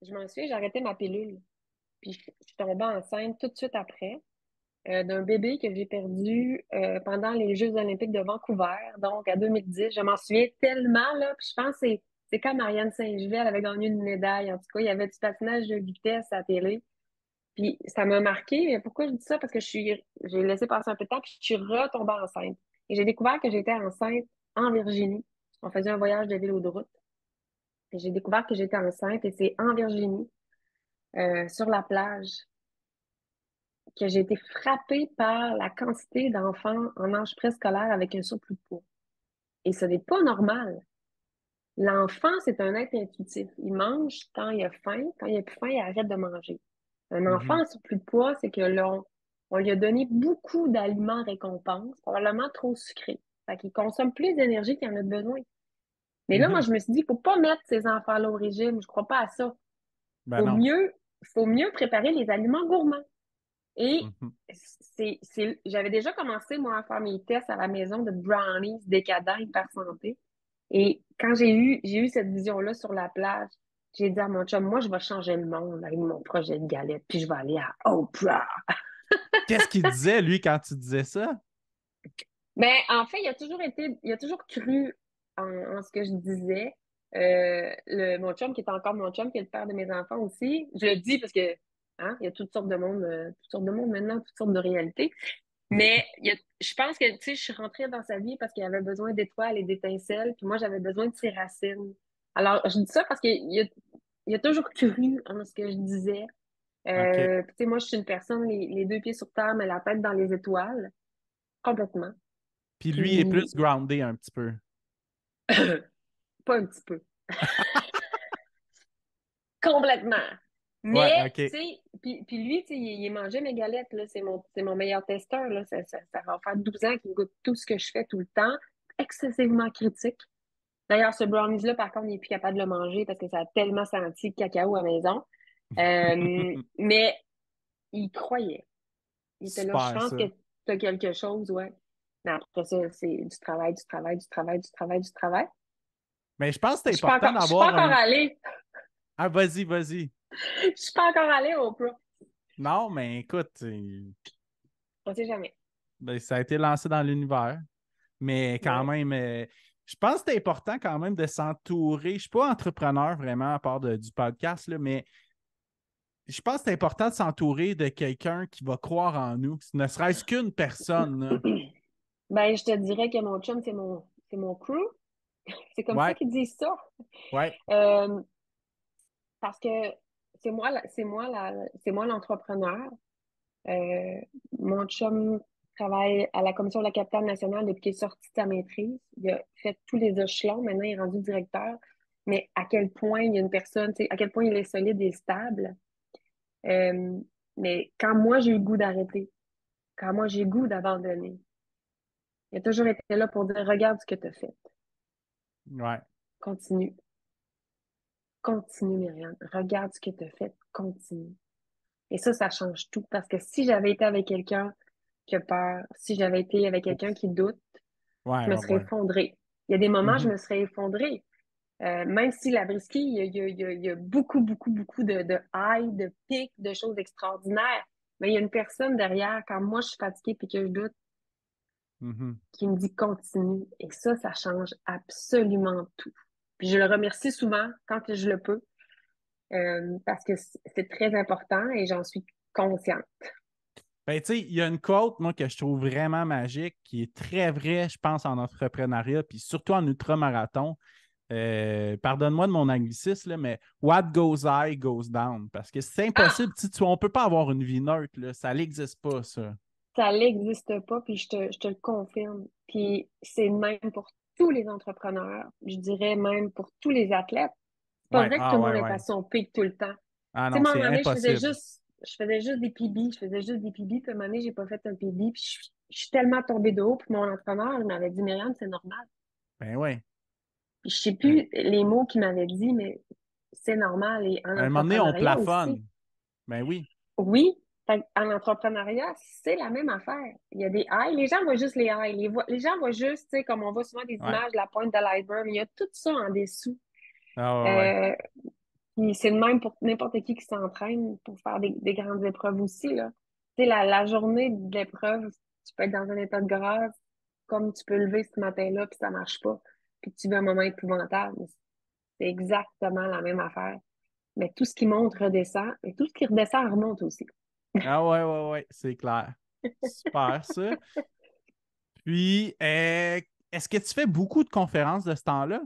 je m'en suis, j'ai arrêté ma pilule. Puis je suis tombée enceinte tout de suite après. d'un bébé que j'ai perdu pendant les Jeux olympiques de Vancouver, donc à 2010. Je m'en souviens tellement, là, puis je pense que c'est quand Marianne Saint-Gelais elle avait gagné une médaille. En tout cas, il y avait du patinage de vitesse à la télé. Puis ça m'a marqué. Mais pourquoi je dis ça? Parce que j'ai laissé passer un peu de temps, puis je suis retombée enceinte. Et j'ai découvert que j'étais enceinte en Virginie. On faisait un voyage de vélo de route. Et j'ai découvert que j'étais enceinte et c'est en Virginie, sur la plage, que j'ai été frappée par la quantité d'enfants en âge préscolaire avec un surplus de poids. Et ce n'est pas normal. L'enfant, c'est un être intuitif. Il mange quand il a faim. Quand il a plus faim, il arrête de manger. Un enfant Mhm. en surplus de poids, c'est que l'on on lui a donné beaucoup d'aliments récompenses, probablement trop sucrés. Fait qu'il consomme plus d'énergie qu'il en a besoin. Mais là, moi, Mhm. je me suis dit, il faut pas mettre ces enfants-là au régime. Je crois pas à ça. Ben Faut non. mieux, faut mieux préparer les aliments gourmands. Et Mhm. j'avais déjà commencé, moi, à faire mes tests à la maison de brownies décadents hyper santé. Et quand j'ai eu cette vision-là sur la plage, j'ai dit à mon chum, moi, je vais changer le monde avec mon projet de galette, puis je vais aller à Oprah. Qu'est-ce qu'il disait, lui, quand tu disais ça? Mais en fait, il a toujours cru en ce que je disais. Mon chum, qui est encore mon chum, qui est le père de mes enfants aussi, je le dis parce que, hein, il y a toutes sortes de monde maintenant, toutes sortes de réalités. Mais je pense que, tu sais, je suis rentrée dans sa vie parce qu'il avait besoin d'étoiles et d'étincelles, puis moi, j'avais besoin de ses racines. Alors, je dis ça parce il a toujours cru en ce que je disais. OK. Tu sais, moi, je suis une personne, les deux pieds sur terre, mais la tête dans les étoiles, complètement. Puis lui, il est Puis, plus groundé un petit peu. pas un petit peu. Complètement. Ouais, Mais, OK. tu sais, puis lui, tu sais, il mangeait mes galettes, là. C'est mon meilleur testeur, là. Ça va faire 12 ans qu'il goûte tout ce que je fais tout le temps. Excessivement critique. D'ailleurs, ce brownies-là, par contre, il n'est plus capable de le manger parce que ça a tellement senti le cacao à la maison. Mais il croyait. Il était là, je Super, pense que ça. tu as quelque chose, ouais. Mais après ça, c'est du travail, du travail, du travail, du travail, du travail. Mais je pense que c'est important Je suis pas d'avoir encore un. allée. Ah, vas-y, vas-y. Je suis pas encore allée au pro. Non, mais écoute, On sait jamais. ben, ça a été lancé dans l'univers. Mais quand Ouais. même, je pense que c'est important quand même de s'entourer. Je ne suis pas entrepreneur vraiment à part du podcast, là, mais je pense que c'est important de s'entourer de quelqu'un qui va croire en nous, ne serait-ce qu'une personne, là. Ben, je te dirais que mon chum, c'est mon crew. C'est comme ça Ouais, qu'ils disent ça. ouais. Euh, Parce que c'est moi l'entrepreneur. Euh, Mon chum travaille à la Commission de la capitale nationale depuis qu'il est sorti de sa maîtrise. Il a fait tous les échelons. Maintenant, il est rendu directeur. Mais à quel point il y a une personne, tu sais, à quel point il est solide et stable. Euh, mais quand moi, j'ai eu le goût d'arrêter, quand moi, j'ai eu le goût d'abandonner, il a toujours été là pour dire, regarde ce que tu as fait. Ouais. Continue. Continue, Myriam. Regarde ce que tu as fait. Continue. Et ça change tout. Parce que si j'avais été avec quelqu'un qui a peur, si j'avais été avec quelqu'un qui doute, Ouais, je me ouais, serais ouais. effondrée. Il y a des moments, je Mhm. me serais effondrée. Même si la brisky, il y a beaucoup, beaucoup, beaucoup de highs, de pics, de choses extraordinaires. Mais il y a une personne derrière, quand moi je suis fatiguée et que je doute, Mhm. qui me dit continue. Et ça change absolument tout. Puis je le remercie souvent quand je le peux, parce que c'est très important et j'en suis consciente. Ben, tu sais, il y a une quote, moi, que je trouve vraiment magique, qui est très vraie, je pense, en entrepreneuriat, puis surtout en ultramarathon. Pardonne-moi de mon anglicisme, là, mais what goes high goes down. Parce que c'est Ah! impossible. On ne peut pas avoir une vie neutre, là. Ça n'existe pas, ça. Ça n'existe pas, puis je te le confirme. Puis c'est même pour tous les entrepreneurs, je dirais même pour tous les athlètes. C'est pas Ouais, vrai que tout ah le ouais, monde est ouais. à son pic tout le temps. Ah Tu sais, non, moi, à un c'est moment donné, impossible. je faisais juste des PB, je faisais juste des PB, puis à un moment donné, j'ai pas fait un PB, puis je suis tellement tombée de haut, puis mon entraîneur, il m'avait dit, Myriam, c'est normal. Ben ouais. Puis je sais Ben, plus les mots qu'il m'avait dit, mais c'est normal. Et en à un moment donné, on entrepreneuriat aussi. plafonne. Ben oui. Oui, en entrepreneuriat, c'est la même affaire. Il y a des highs. Les gens voient juste les highs. Les gens voient juste, tu sais, comme on voit souvent des Ouais. images de la pointe de l'iceberg, mais il y a tout ça en dessous. Ah ouais, ouais. Euh, Puis c'est le même pour n'importe qui s'entraîne pour faire des grandes épreuves aussi, là. Tu sais, la journée de l'épreuve, tu peux être dans un état de grâce, comme tu peux lever ce matin-là, puis ça marche pas, puis tu vis un moment épouvantable. C'est exactement la même affaire. Mais tout ce qui monte redescend, et tout ce qui redescend remonte aussi. Ah ouais, ouais, ouais, c'est clair. Super, ça. Puis, est-ce que tu fais beaucoup de conférences de ce temps-là?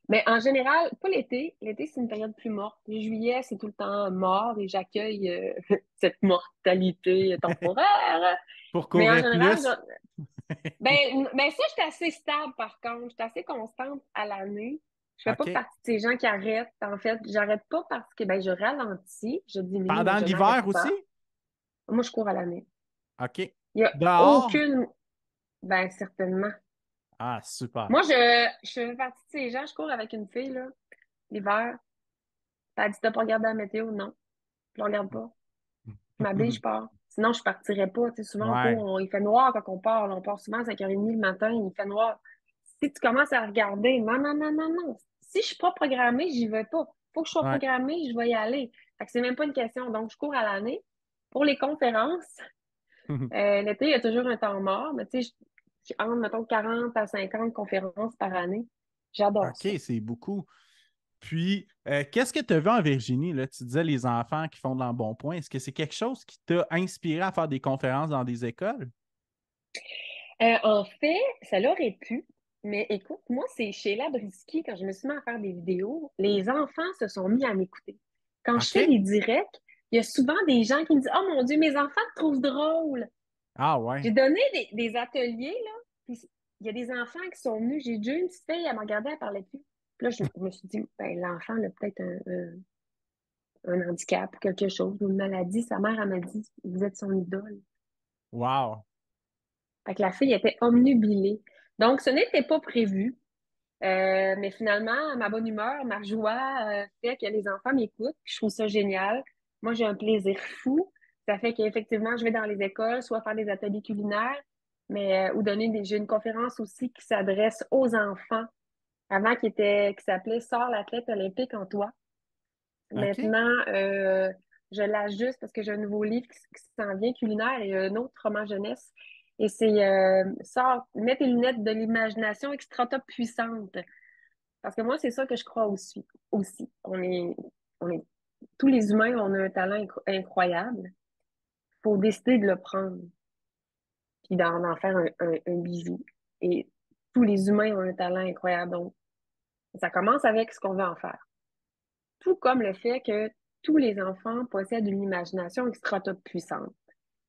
Mais en général, pas l'été. L'été, c'est une période plus morte. Le juillet, c'est tout le temps mort et j'accueille cette mortalité temporaire. Pour Mais en courir général, plus? ben ça, je suis assez stable par contre. Je suis assez constante à l'année. Je fais pas OK. partie de ces gens qui arrêtent. En fait, j'arrête pas parce que ben je ralentis, je diminue, mais Pendant je n'arrête l'hiver aussi? pas. Moi, je cours à l'année. OK. Il y a Dehors? aucune, ben certainement. Ah, super. Moi, je fais partie de ces gens. Je cours avec une fille là, l'hiver. Elle dit t'as pas regardé la météo? Non. Je ne regarde pas. Je m'habille, je pars. Sinon, je partirais pas. Tu sais, souvent, Ouais, il fait noir quand on part. Là. On part souvent à 5h30 le matin, il fait noir. Si tu commences à regarder, non, non, non, non, non. Si je suis pas programmée, j'y vais pas. Faut que je sois ouais. programmée, je vais y aller. Fait que c'est même pas une question. Donc, je cours à l'année. Pour les conférences, l'été, il y a toujours un temps mort, mais tu sais, j'ai entre, mettons, 40 à 50 conférences par année. J'adore OK, ça. c'est beaucoup. Puis, qu'est-ce que tu as vu en Virginie? Là? Tu disais les enfants qui font de l'embonpoint. Est-ce que c'est quelque chose qui t'a inspiré à faire des conférences dans des écoles? En fait, ça l'aurait pu, mais écoute, moi, c'est chez Labrisky, quand je me suis mis à faire des vidéos, les enfants se sont mis à m'écouter. Quand je fais OK? des directs, il y a souvent des gens qui me disent: Oh mon Dieu, mes enfants te trouvent drôle. Ah ouais. J'ai donné des ateliers, là, puis il y a des enfants qui sont venus. J'ai déjà une petite fille, elle m'a regardé, elle parlait plus. Puis là, je me suis dit: ben, l'enfant a peut-être un handicap ou quelque chose, ou une maladie. Sa mère, elle m'a dit: Vous êtes son idole. Wow. Fait que la fille était omnubilée. Donc, ce n'était pas prévu. Mais finalement, ma bonne humeur, ma joie fait que les enfants m'écoutent. Je trouve ça génial. Moi, j'ai un plaisir fou. Ça fait qu'effectivement, je vais dans les écoles, soit faire des ateliers culinaires, mais ou donner j'ai une conférence aussi qui s'adresse aux enfants. Avant, qui s'appelait Sors l'athlète olympique en toi. OK? Maintenant, je l'ajuste parce que j'ai un nouveau livre qui s'en vient culinaire et un autre roman jeunesse. Et c'est Sors, mets tes lunettes de l'imagination extra top puissante. Parce que moi, c'est ça que je crois aussi. On est, tous les humains, on a un talent incroyable. Faut décider de le prendre, puis d'en faire un bijou. Et tous les humains ont un talent incroyable. Donc, ça commence avec ce qu'on veut en faire. Tout comme le fait que tous les enfants possèdent une imagination extra top puissante.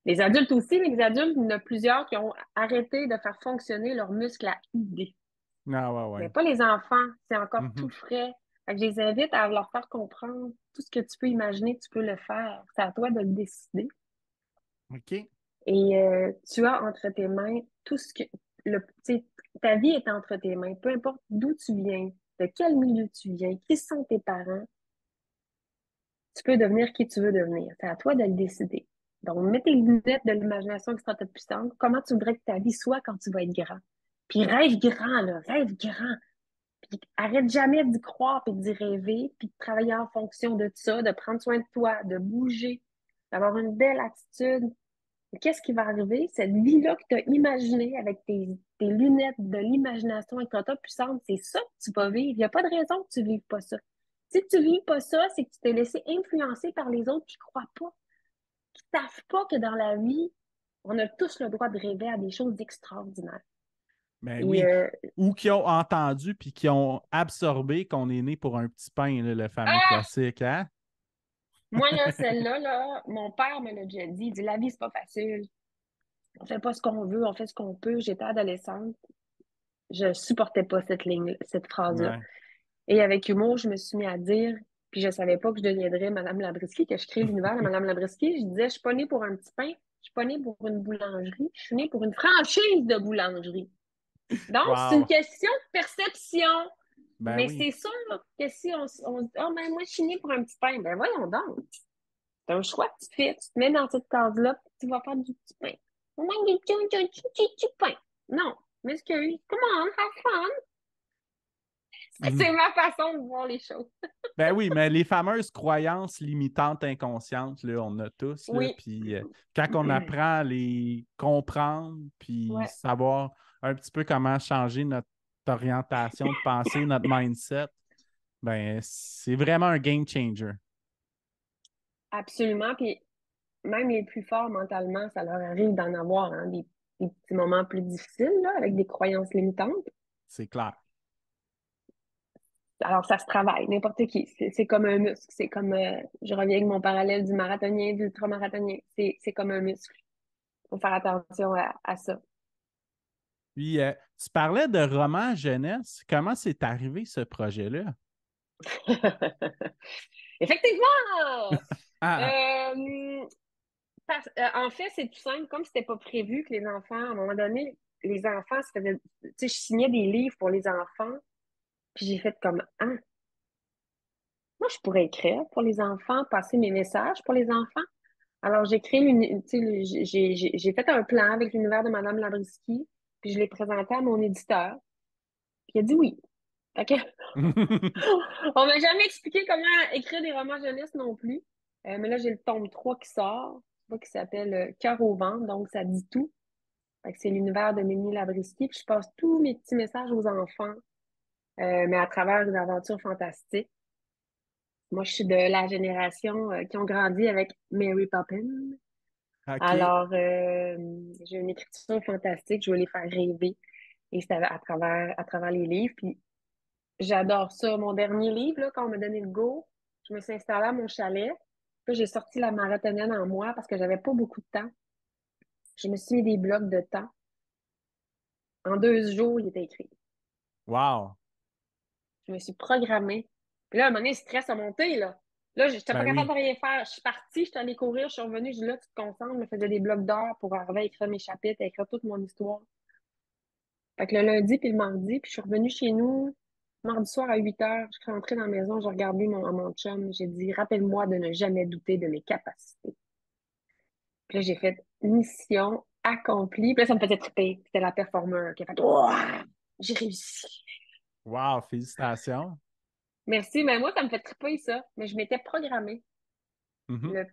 Les adultes aussi, mais les adultes, il y en a plusieurs qui ont arrêté de faire fonctionner leurs muscles à idées. Ah ouais, Mais ouais. pas les enfants, c'est encore tout Mhm. frais. Fait que je les invite à leur faire comprendre tout ce que tu peux imaginer, tu peux le faire. C'est à toi de le décider. OK. Et tu as entre tes mains tout ce que tu sais, ta vie est entre tes mains. Peu importe d'où tu viens, de quel milieu tu viens, qui sont tes parents, tu peux devenir qui tu veux devenir. C'est à toi de le décider. Donc, mets tes lunettes de l'imagination extra puissante. Comment tu voudrais que ta vie soit quand tu vas être grand? Puis rêve grand, là, rêve grand. Puis arrête jamais d'y croire, puis d'y rêver, puis de travailler en fonction de ça, de prendre soin de toi, de bouger, d'avoir une belle attitude. Et qu'est-ce qui va arriver? Cette vie-là que tu as imaginée avec tes lunettes de l'imagination et que tu puissante, c'est ça que tu vas vivre. Il n'y a pas de raison que tu ne vives pas ça. Si tu ne vis pas ça, c'est que tu t'es laissé influencer par les autres qui ne croient pas, qui ne savent pas que dans la vie, on a tous le droit de rêver à des choses extraordinaires. Ben Et oui. Ou qui ont entendu puis qui ont absorbé qu'on est né pour un petit pain, là, le fameux ah! classique, hein? Moi, là, celle-là, là, mon père me l'a déjà dit. Il dit, la vie, c'est pas facile. On fait pas ce qu'on veut, on fait ce qu'on peut. J'étais adolescente. Je supportais pas cette ligne, cette phrase-là. Ouais. Et avec humour, je me suis mis à dire, puis je savais pas que je deviendrais Madame Labrisky, que je crée l'univers de Madame Labrisky. Je disais, je suis pas née pour un petit pain, je suis pas née pour une boulangerie, je suis née pour une franchise de boulangerie. Donc, c'est une Wow. question de perception. Ben Mais oui. c'est sûr que si on dit, oh, ben, moi, je suis née pour un petit pain, ben, voyons donc. C'est un choix que tu fais. Tu te mets dans cette case-là, puis tu vas faire du petit pain. Au moins, du pain. Non. M'excuse. Come on, have fun. C'est ma façon de voir les choses. Ben oui, mais les fameuses croyances limitantes inconscientes, là, on a tous, là, Oui. puis quand on apprend à les comprendre, puis Ouais, savoir un petit peu comment changer notre orientation de pensée, notre mindset, ben c'est vraiment un game changer. absolument. Puis même les plus forts mentalement, ça leur arrive d'en avoir hein, des petits moments plus difficiles là, avec des croyances limitantes. C'est clair. Alors, ça se travaille, n'importe qui. C'est comme un muscle. C'est comme, je reviens avec mon parallèle du marathonien, du ultramarathonien. C'est comme un muscle. Il faut faire attention à ça. Puis, tu parlais de roman jeunesse. Comment c'est arrivé ce projet-là? Effectivement! Ah, Euh, en fait, c'est tout simple. Comme c'était pas prévu que les enfants, à un moment donné, les enfants se faisaient. Tu sais, je signais des livres pour les enfants, puis j'ai fait comme, ah, moi, je pourrais écrire pour les enfants, passer mes messages pour les enfants. Alors, j'ai créé tu sais, j'ai fait un plan avec l'univers de Madame Labriski, puis je l'ai présenté à mon éditeur, puis il a dit oui. Fait que, on m'a jamais expliqué comment écrire des romans jeunesse non plus. Mais là, j'ai le tome 3 qui sort, qui s'appelle Cœur au ventre, donc ça dit tout. Fait que c'est l'univers de Ménie Labriski, puis je passe tous mes petits messages aux enfants, mais à travers une aventure fantastique. Moi, je suis de la génération qui ont grandi avec Mary Poppins. OK. Alors, j'ai une écriture fantastique, je veux les faire rêver. Et c'est à travers les livres. Puis j'adore ça. Mon dernier livre, là, quand on m'a donné le go, je me suis installée à mon chalet. Puis j'ai sorti la marathonienne en moi parce que j'avais pas beaucoup de temps. Je me suis mis des blocs de temps. En 2 jours, il était écrit. Wow. Je me suis programmée. Puis là, à un moment donné, le stress a monté, là. Là, je n'étais pas Ben capable de oui. rien faire. Je suis partie, je suis allée courir, je suis revenue, je dis là, tu te concentres, je me faisais des blocs d'heures pour arriver à écrire mes chapitres, à écrire toute mon histoire. Fait que le lundi puis le mardi, puis je suis revenue chez nous mardi soir à 8 heures. Je suis rentrée dans la maison, j'ai regardé mon chum, j'ai dit, rappelle-moi de ne jamais douter de mes capacités. Puis là, j'ai fait mission accomplie. Puis là, ça me faisait triper. C'était la performeur qui a fait, ouah, j'ai réussi. Wow, félicitations. Merci, mais moi, ça me fait triper ça. Mais je m'étais programmée. Mhm. Le...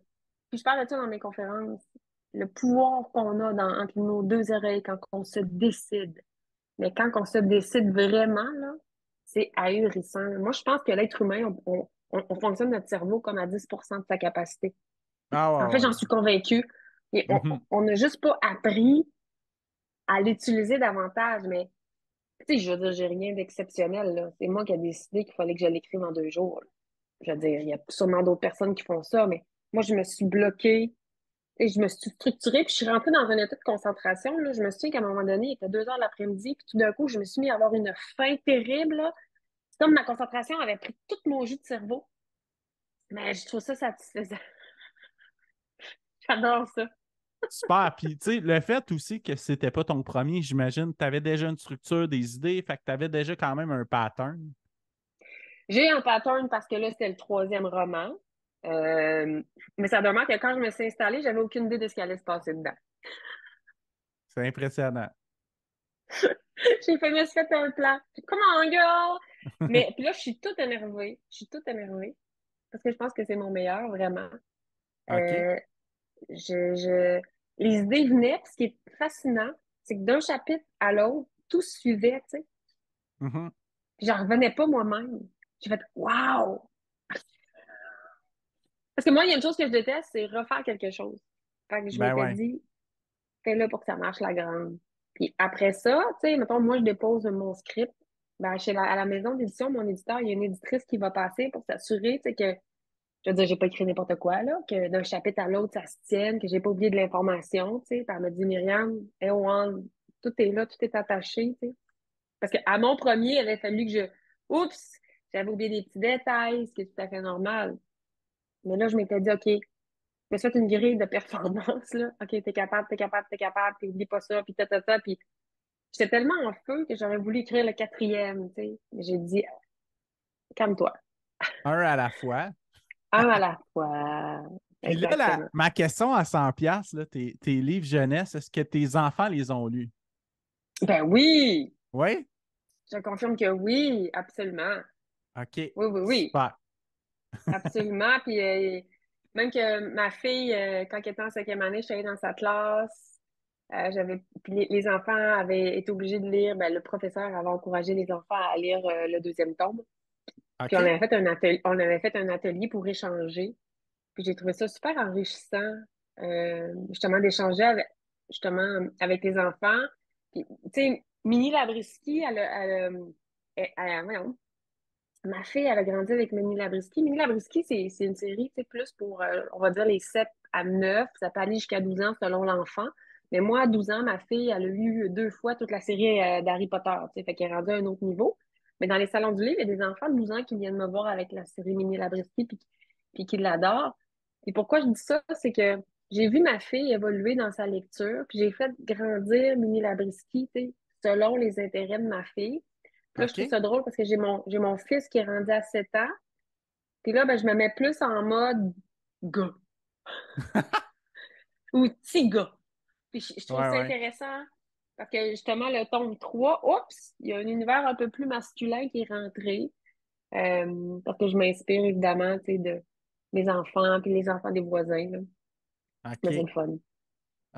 Puis je parle de ça dans mes conférences. Le pouvoir qu'on a entre nos deux oreilles quand on se décide. Mais quand on se décide vraiment, là, c'est ahurissant. Moi, je pense que l'être humain, on fonctionne notre cerveau comme à 10% de sa capacité. En Ah fait, ouais, j'en ouais. suis convaincue. Et Mhm. on n'a juste pas appris à l'utiliser davantage. Mais, tu sais, je veux dire, j'ai rien d'exceptionnel, là. C'est moi qui ai décidé qu'il fallait que je l'écrive en 2 jours, là. Je veux dire, il y a sûrement d'autres personnes qui font ça, mais moi, je me suis bloquée et je me suis structurée, puis je suis rentrée dans un état de concentration. Là. Je me souviens qu'à un moment donné, il était 2 heures de l'après-midi, puis tout d'un coup, je me suis mis à avoir une faim terrible. Là. C'est comme ma concentration avait pris tout mon jus de cerveau. Mais je trouve ça satisfaisant. J'adore ça. Super. Puis, tu sais, le fait aussi que c'était pas ton premier, j'imagine, tu avais déjà une structure, des idées, fait que tu avais déjà quand même un pattern. J'ai un pattern parce que là, c'était le troisième roman. Euh, mais ça demeure que quand je me suis installée, j'avais aucune idée de ce qui allait se passer dedans. C'est impressionnant. Je me suis fait un plan. Come on, girl! Mais puis là, je suis toute énervée. Je suis toute énervée. Parce que je pense que c'est mon meilleur, vraiment. OK. Euh, je... Les idées venaient, puis ce qui est fascinant, c'est que d'un chapitre à l'autre, tout suivait, tu sais. Mhm. Puis j'en revenais pas moi-même. J'ai fait Wow! Parce que moi, il y a une chose que je déteste, c'est refaire quelque chose. Fait que je Ben m'étais ouais. dit, fais-le pour que ça marche la grande. Puis après ça, tu sais, mettons, moi, je dépose mon script. Ben, à la maison d'édition, mon éditeur, il y a une éditrice qui va passer pour s'assurer, tu sais, que je veux dire, j'ai pas écrit n'importe quoi, là, que d'un chapitre à l'autre, ça se tienne, que j'ai pas oublié de l'information, tu sais. Puis elle m'a dit, Myriam, Ewan, tout est là, tout est attaché, tu sais. Parce qu'à mon premier, il avait fallu que oups, j'avais oublié des petits détails, ce qui est tout à fait normal. Mais là, je m'étais dit, OK, je me suis fait une grille de performance, là. OK, t'es capable, t'es capable, t'es capable, puis oublie pas ça, puis ta. Puis j'étais tellement en feu que j'aurais voulu écrire le quatrième, tu sais. Mais j'ai dit, calme-toi. Un à la fois. Un à la fois. Puis là, Exactement. ma question à 100 pièces, tes livres jeunesse, est-ce que tes enfants les ont lus? Ben oui! Oui? Je confirme que oui, absolument. OK, Oui, oui, oui, super. absolument. Puis même que ma fille, quand elle était en cinquième année, je suis allée dans sa classe. Puis les enfants avaient été obligés de lire. Ben, le professeur avait encouragé les enfants à lire le deuxième tome. Puis OK, on avait fait un atelier pour échanger. Puis j'ai trouvé ça super enrichissant, justement, d'échanger avec les enfants. Puis, tu sais, Minnie Labriski, voyons, ma fille, elle a grandi avec Minnie Labriski. Minnie Labriski, c'est une série, tu sais, plus pour, on va dire, les 7 à 9. Ça peut aller jusqu'à 12 ans selon l'enfant. Mais moi, à 12 ans, ma fille, elle a lu 2 fois toute la série d'Harry Potter, tu sais, fait qu'elle est rendue à un autre niveau. Mais dans les salons du livre, il y a des enfants de 12 ans qui viennent me voir avec la série Minnie Labriski puis qui l'adorent. Et pourquoi je dis ça, c'est que j'ai vu ma fille évoluer dans sa lecture, puis j'ai fait grandir Minnie Labriski, tu sais, selon les intérêts de ma fille. Puis là, je trouve OK. ça drôle parce que j'ai mon fils qui est rendu à 7 ans. Puis là, ben, je me mets plus en mode gars ou petit gars. Puis je trouve Ouais, ça ouais. intéressant parce que justement, le tome 3, oups, il y a un univers un peu plus masculin qui est rentré. Parce que je m'inspire évidemment, tu sais, de mes enfants puis les enfants des voisins, là. Mais c'est OK. le fun.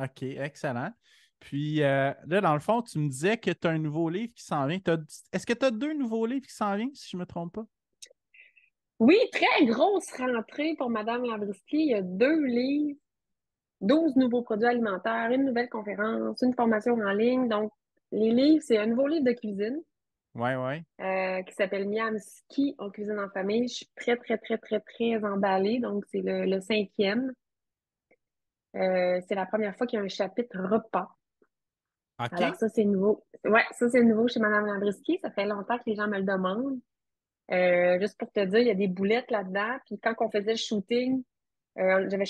OK, excellent. Puis là, dans le fond, tu me disais que tu as un nouveau livre qui s'en vient. Est-ce que tu as deux nouveaux livres qui s'en viennent, si je ne me trompe pas? Oui, très grosse rentrée pour Madame Labriski. Il y a 2 livres, 12 nouveaux produits alimentaires, une nouvelle conférence, une formation en ligne. Donc, les livres, c'est un nouveau livre de cuisine Ouais, ouais. qui s'appelle Miam Ski en cuisine en famille. Je suis très, très, très, très, très emballée. Donc, c'est le 5e. C'est la première fois qu'il y a un chapitre repas. Alors, OK. ça, c'est nouveau. Ouais, ça, c'est nouveau chez Madame Landriski. Ça fait longtemps que les gens me le demandent. Juste pour te dire, il y a des boulettes là-dedans. Puis quand on faisait le shooting, j'avais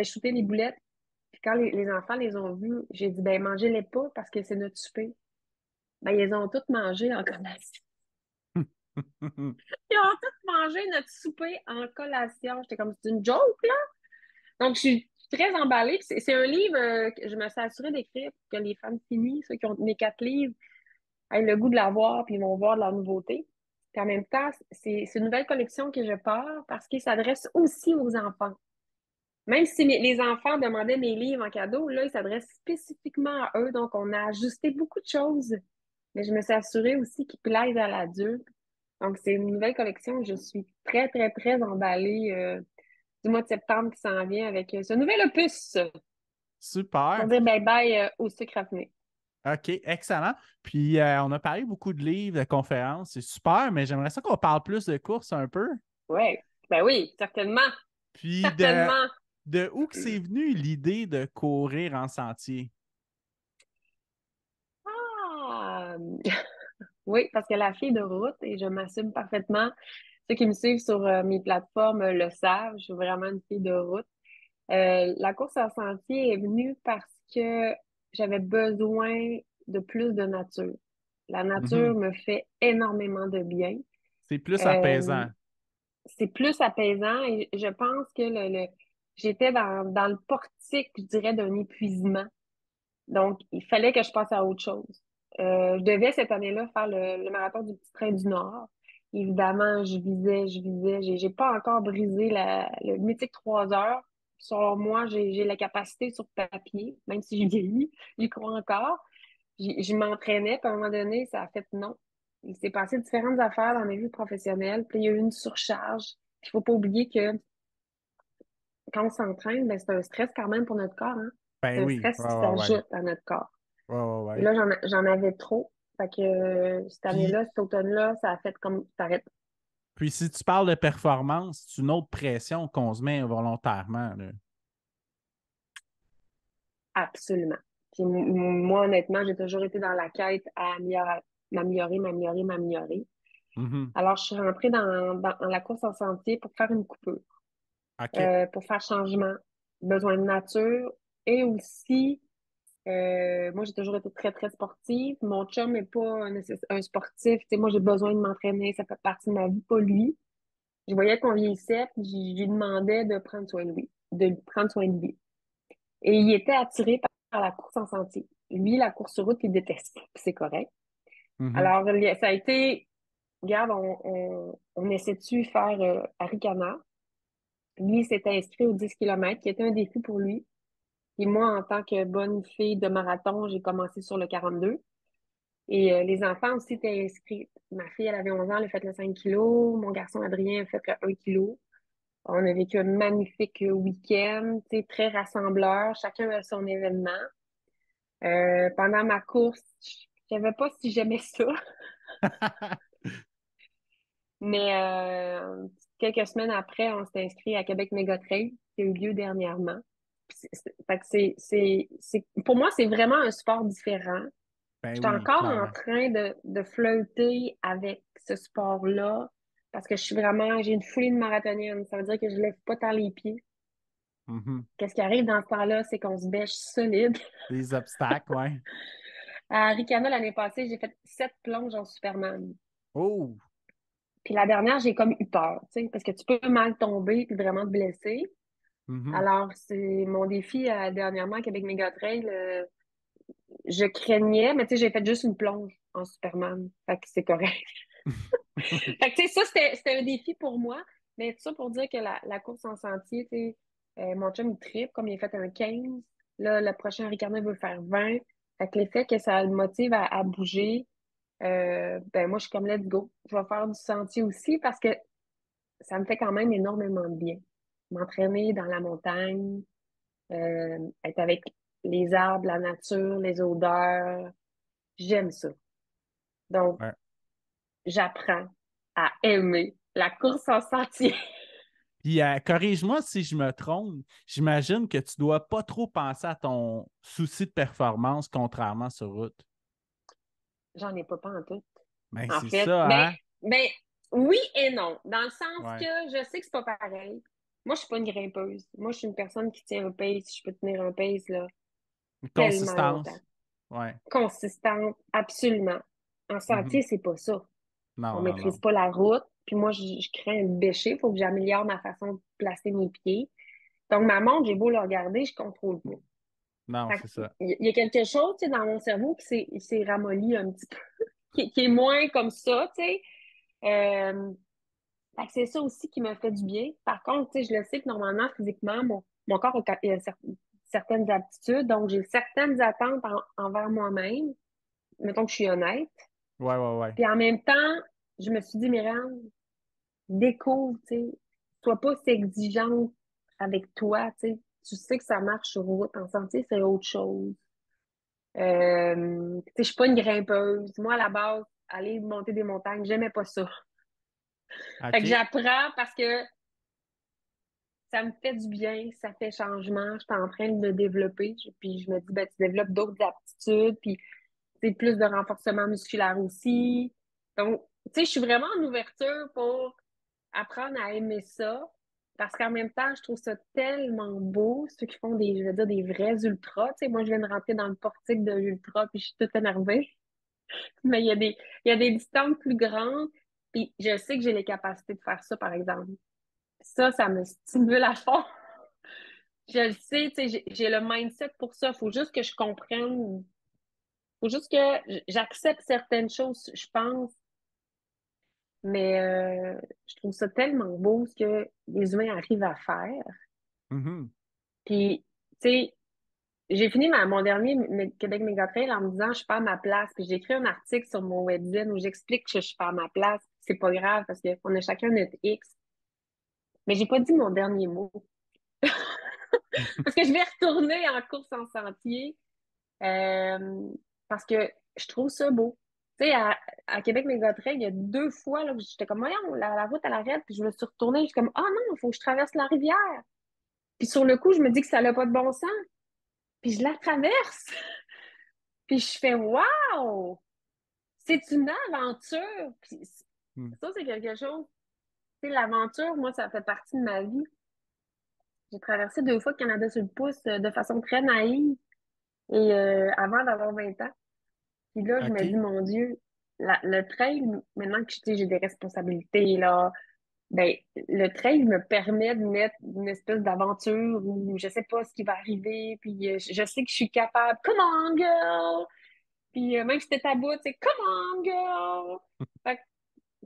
shooté les boulettes. Puis quand les enfants les ont vues, j'ai dit, ben, mangez-les pas parce que c'est notre souper. Ben, ils ont toutes mangé en collation. Ils ont toutes mangé notre souper en collation. J'étais comme, c'est une joke, là? Donc, je suis très emballée. Puis c'est un livre que je me suis assurée d'écrire pour que les femmes finissent, ceux qui ont mes 4 livres, aient le goût de la voir, puis ils vont voir de la nouveauté. Puis en même temps, c'est une nouvelle collection que je pars parce qu'il s'adresse aussi aux enfants. Même si les enfants demandaient mes livres en cadeau, là, ils s'adressent spécifiquement à eux. Donc, on a ajusté beaucoup de choses. Mais je me suis assurée aussi qu'ils plaisent à l'adulte. Donc, c'est une nouvelle collection. Je suis très, très, très emballée du mois de septembre qui s'en vient avec ce nouvel opus pour Super. dire bye-bye au sucre raffiné. OK, excellent. Puis on a parlé beaucoup de livres, de conférences, c'est super, mais j'aimerais ça qu'on parle plus de courses un peu. Oui, ben oui, certainement. Puis Certainement. de où que c'est venu l'idée de courir en sentier? Ah, oui, parce que la fille de route, et je m'assume parfaitement, ceux qui me suivent sur mes plateformes le savent, je suis vraiment une fille de route. La course en sentier est venue parce que j'avais besoin de plus de nature. La nature Mhm. me fait énormément de bien. C'est plus Euh, apaisant. c'est plus apaisant et je pense que j'étais dans le portique, je dirais, d'un épuisement. Donc, il fallait que je passe à autre chose. Je devais cette année-là faire le marathon du Petit Train du Nord. Évidemment, je visais. J'ai pas encore brisé le mythique 3 heures. Selon moi, j'ai la capacité sur papier, même si je vieillis, j'y crois encore. Je m'entraînais, puis à un moment donné, ça a fait non. Il s'est passé différentes affaires dans ma vie professionnelle, puis il y a eu une surcharge. Il faut pas oublier que quand on s'entraîne, ben, c'est un stress quand même pour notre corps, hein. Ben C'est un oui, stress ouais, qui ouais, ouais. s'ajoute à notre corps. Ouais, ouais, Et ouais. là, j'en avais trop. Fait que cette Puis, année-là, cet automne-là, ça a fait comme t'arrêtes. puis si tu parles de performance, c'est une autre pression qu'on se met volontairement, là. Absolument. Puis moi, honnêtement, j'ai toujours été dans la quête à m'améliorer, m'améliorer, m'améliorer. Mhm. Alors, je suis rentrée dans la course en sentier pour faire une coupure, OK. pour faire changement, besoin de nature et aussi, moi, j'ai toujours été très, très sportive. Mon chum n'est pas un sportif. Tu sais, moi, j'ai besoin de m'entraîner. Ça fait partie de ma vie, pas lui. Je voyais qu'on vieillissait, puis je lui demandais de prendre soin de lui, de prendre soin de lui. Et il était attiré par la course en sentier. Lui, la course sur route, il déteste. Puis c'est correct. Mhm. Alors, ça a été, regarde, on essaie-tu faire Arikana. Lui s'était inscrit aux 10 kilomètres, qui était un défi pour lui. Et moi, en tant que bonne fille de marathon, j'ai commencé sur le 42. Et les enfants aussi étaient inscrits. Ma fille, elle avait 11 ans, elle a fait le 5 kilos. Mon garçon Adrien a fait le 1 kilo. On a vécu un magnifique week-end, tu sais, très rassembleur. Chacun a son événement. Pendant ma course, je savais pas si j'aimais ça, mais quelques semaines après, on s'est inscrit à Québec Méga Trail, qui a eu lieu dernièrement. Fait que pour moi, c'est vraiment un sport différent. Ben Je suis oui, encore en clairement. train de flirter avec ce sport-là parce que j'ai une foulée de marathonienne. Ça veut dire que je lève pas tant les pieds. Mhm. Qu'est-ce qui arrive dans ce temps-là, c'est qu'on se bêche solide. Les obstacles, ouais. À Ricana, l'année passée, j'ai fait 7 plonges en Superman. Oh! Puis la dernière, j'ai comme eu peur, tu sais, parce que tu peux mal tomber puis vraiment te blesser. Mhm. Alors, c'est mon défi dernièrement à Québec Méga Trail. Je craignais, mais tu sais, j'ai fait juste une plonge en Superman. Fait que c'est correct. Fait que, tu sais, ça, c'était un défi pour moi. Mais tout ça pour dire que la course en sentier, tu sais, mon chum, il tripe, comme il a fait un 15. Là, le prochain Ricardo il veut faire 20. Fait que l'effet que ça le motive à bouger, ben moi, je suis comme let's go. Je vais faire du sentier aussi parce que ça me fait quand même énormément de bien. M'entraîner dans la montagne, être avec les arbres, la nature, les odeurs, j'aime ça. Donc, Ouais. j'apprends à aimer la course en sentier. Puis, corrige-moi si je me trompe, j'imagine que tu dois pas trop penser à ton souci de performance, contrairement sur route. J'en ai pas en tout. Ben, En c'est fait, ça, hein? ben, oui et non. Dans le sens que Ouais. je sais que c'est pas pareil. Moi, je suis pas une grimpeuse. Moi, je suis une personne qui tient un pace. Je peux tenir un pace, là, Une tellement longtemps. consistance. Ouais. Consistante, absolument. En Mhm. sentier, c'est pas ça. On Non, non, maîtrise non. pas la route. Puis moi, je crains de bêcher. Il faut que j'améliore ma façon de placer mes pieds. Donc, ma montre, j'ai beau la regarder, je contrôle pas. Non, Fait c'est que, ça. il y a quelque chose, tu sais, dans mon cerveau qui s'est ramolli un petit peu, qui est moins comme ça, tu sais. Euh, Fait que c'est ça aussi qui me fait du bien. Par contre, tu sais, je le sais que normalement, physiquement, mon corps a certaines aptitudes, donc j'ai certaines attentes envers moi-même. Mettons que je suis honnête. Ouais, ouais, ouais. Puis en même temps, je me suis dit, Myriam, découvre, tu sais, sois pas si exigeante avec toi, tu sais. Tu sais que ça marche sur route. En sentier, c'est autre chose. Tu sais, je suis pas une grimpeuse. Moi, à la base, aller monter des montagnes, j'aimais pas ça. Fait que OK. j'apprends parce que ça me fait du bien, ça fait changement. Je suis en train de le développer. Puis je me dis, ben, tu développes d'autres aptitudes, puis c'est plus de renforcement musculaire aussi. Donc, tu sais, je suis vraiment en ouverture pour apprendre à aimer ça. Parce qu'en même temps, je trouve ça tellement beau, ceux qui font je veux dire, des vrais ultras. Tu sais, moi, je viens de rentrer dans le portique de l'ultra, puis je suis toute énervée. Mais il y a des distances plus grandes, puis je sais que j'ai les capacités de faire ça, par exemple. Ça me stimule à fond. Je le sais, tu sais, j'ai le mindset pour ça. Faut juste que je comprenne. Faut juste que j'accepte certaines choses, je pense. Mais je trouve ça tellement beau ce que les humains arrivent à faire. Mhm. Puis, tu sais, j'ai fini mon dernier Québec Méga Trail en me disant je suis pas à ma place. Puis j'ai écrit un article sur mon webzine où j'explique que je suis pas à ma place. C'est pas grave parce qu'on a chacun notre X. Mais j'ai pas dit mon dernier mot. Parce que je vais retourner en course en sentier. Euh, Parce que je trouve ça beau. Tu sais, à Québec Mégotrel, il y a 2 fois là, que j'étais comme, voyons, la route, elle arrête, puis je me suis retournée, je suis comme, ah non, il faut que je traverse la rivière. Puis sur le coup, je me dis que ça n'a pas de bon sens. Puis je la traverse. Puis je fais, waouh, c'est une aventure. Puis Mhm. ça, c'est quelque chose. Tu sais, l'aventure, moi, ça fait partie de ma vie. J'ai traversé 2 fois le Canada sur le pouce de façon très naïve et avant d'avoir 20 ans. Puis là, je me dis, OK. mon Dieu, le trail, maintenant que tu sais, j'ai des responsabilités, là, ben, le trail me permet de mettre une espèce d'aventure où je sais pas ce qui va arriver, puis je sais que je suis capable. Come on, girl! Puis même si t'es à bout, c'est come on, girl! Fait que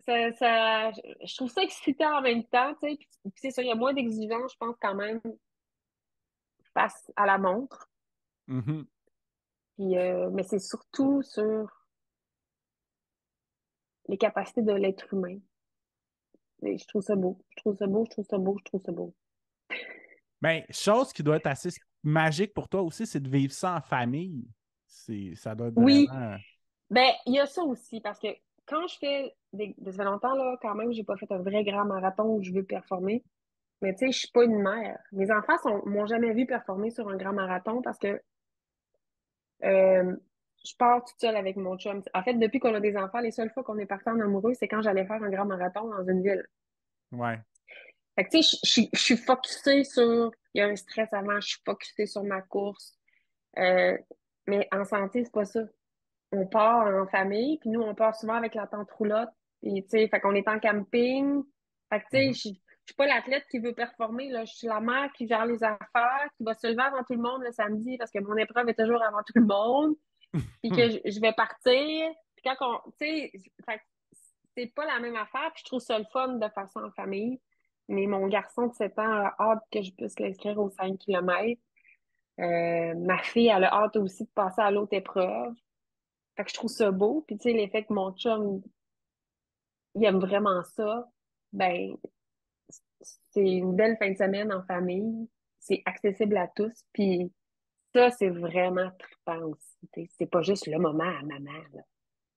je trouve ça excitant en même temps, tu sais. Puis c'est ça, il y a moins d'exigences, je pense, quand même, face à la montre. Mhm. Puis, mais c'est surtout sur les capacités de l'être humain. Et je trouve ça beau. Je trouve ça beau, je trouve ça beau, je trouve ça beau. Ben, chose qui doit être assez magique pour toi aussi, c'est de vivre ça en famille. Ça doit être Oui, vraiment. ben, il y a ça aussi, parce que quand je fais ça fait longtemps, là, quand même, j'ai pas fait un vrai grand marathon où je veux performer. Mais tu sais, je suis pas une mère. Mes enfants m'ont jamais vu performer sur un grand marathon parce que euh, je pars toute seule avec mon chum. En fait, depuis qu'on a des enfants, les seules fois qu'on est partis en amoureux, c'est quand j'allais faire un grand marathon dans une ville. Ouais. Fait que tu sais, je suis focusée sur, il y a un stress avant, je suis focusée sur ma course. Euh, mais en santé, c'est pas ça. On part en famille, puis nous, on part souvent avec la tante roulotte. Puis, tu sais, fait qu'on est en camping. Fait que, tu sais, Mhm. je suis pas l'athlète qui veut performer, là. Je suis la mère qui gère les affaires, qui va se lever avant tout le monde le samedi parce que mon épreuve est toujours avant tout le monde. Puis que je vais partir. Puis quand tu sais, fait que c'est pas la même affaire. Puis je trouve ça le fun de faire ça en famille. Mais mon garçon de 7 ans a hâte que je puisse l'inscrire aux 5 kilomètres. Ma fille, elle a hâte aussi de passer à l'autre épreuve. Fait que je trouve ça beau. Puis, tu sais, l'effet que mon chum, il aime vraiment ça, ben, c'est une belle fin de semaine en famille. C'est accessible à tous. Puis, ça, c'est vraiment trippant aussi. C'est pas juste le moment à maman, là.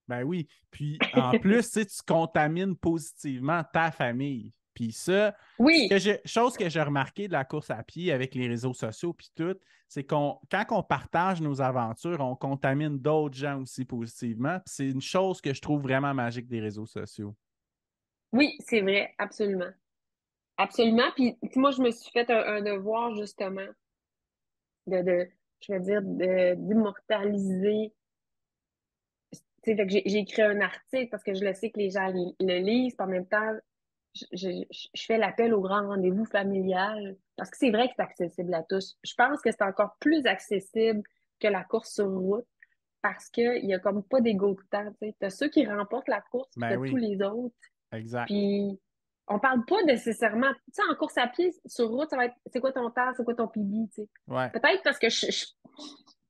Ben oui. Puis en plus, tu sais, tu contamines positivement ta famille. Puis ça, Oui, chose que j'ai remarqué de la course à pied avec les réseaux sociaux puis tout, c'est quand on partage nos aventures, on contamine d'autres gens aussi positivement. Puis c'est une chose que je trouve vraiment magique des réseaux sociaux. oui, c'est vrai, absolument. Absolument. Puis, tu sais, moi, je me suis fait un devoir, justement, je veux dire, d'immortaliser. Tu sais, fait que j'ai écrit un article parce que je le sais que les gens le lisent, puis en même temps, je fais l'appel au grand rendez-vous familial parce que c'est vrai que c'est accessible à tous. Je pense que c'est encore plus accessible que la course sur route parce qu'il y a comme pas d'égo de temps. Tu sais. T'as ceux qui remportent la course, puis Ben t'as tous oui, les autres. exact. Puis on parle pas nécessairement. Tu sais, en course à pied, sur route, ça va être c'est quoi ton temps, c'est quoi ton PB, tu sais. Ouais. Peut-être parce que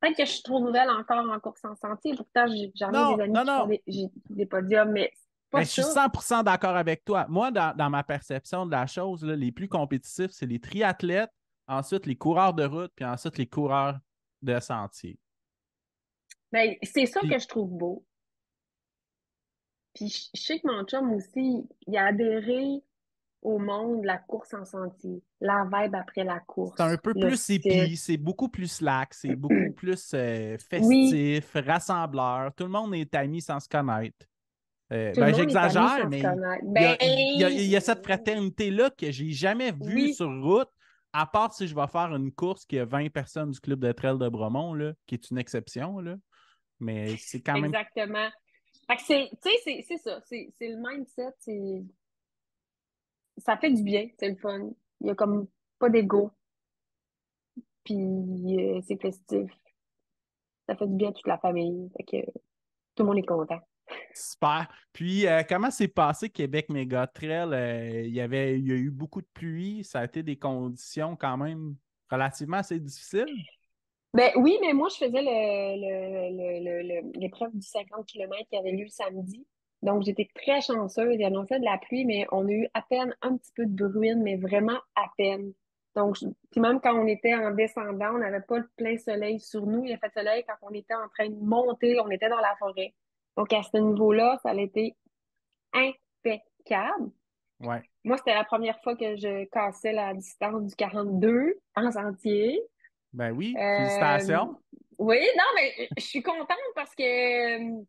peut-être que je suis trop nouvelle encore en course en sentier. Pourtant, j'en ai Non, des amis non, qui font non. des podiums, mais c'est pas Mais je suis ça. 100% d'accord avec toi. Moi, dans ma perception de la chose, là, les plus compétitifs, c'est les triathlètes, ensuite les coureurs de route, puis ensuite les coureurs de sentier. Ben, c'est ça Puis que je trouve beau. Puis je sais que mon chum aussi, il a adhéré au monde de la course en sentier, la vibe après la c'est un course, peu le plus site. épi, c'est beaucoup plus slack, c'est beaucoup plus Oui, festif, rassembleur. Tout le monde est ami sans se connaître. tout le Ben, monde est ami j'exagère, sans se mais connaître. il y Ben, a, il y a cette fraternité-là que j'ai jamais vue oui, sur route, à part si je vais faire une course qui a 20 personnes du club de trail de Bromont, là, qui est une exception, là. Mais c'est quand même. exactement. Fait que c'est, tu sais, c'est ça, c'est le mindset, ça fait du bien, c'est le fun. Il y a comme pas d'ego, puis c'est festif. Ça fait du bien à toute la famille. Fait que tout le monde est content. Super. Puis, comment s'est passé Québec Méga Trail? Il y a eu beaucoup de pluie. Ça a été des conditions quand même relativement assez difficiles. Ben oui, mais moi, je faisais l'épreuve du 50 km qui avait lieu samedi. Donc, j'étais très chanceuse. Il annonçait de la pluie, mais on a eu à peine un petit peu de bruine, mais vraiment à peine. Donc, puis même quand on était en descendant, on n'avait pas le plein soleil sur nous. Il a fait soleil quand on était en train de monter, on était dans la forêt. Donc, à ce niveau-là, ça a été impeccable. Ouais. Moi, c'était la première fois que je cassais la distance du 42 en sentier. Ben oui, Euh, félicitations. oui, non, mais je suis contente parce que,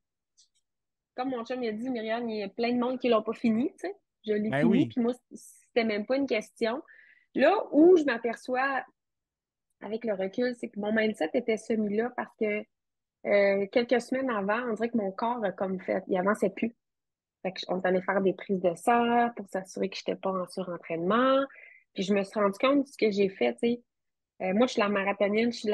comme mon chum il a dit, Myriam, il y a plein de monde qui l'ont pas fini, tu sais. Je l'ai Ben fini, oui. puis moi, c'était même pas une question. Là où je m'aperçois avec le recul, c'est que mon mindset était celui-là parce que quelques semaines avant, on dirait que mon corps a comme fait, il avançait plus. Fait que on est allé faire des prises de sang pour s'assurer que j'étais pas en surentraînement. Puis je me suis rendu compte de ce que j'ai fait, tu sais. Moi, je suis la marathonienne, je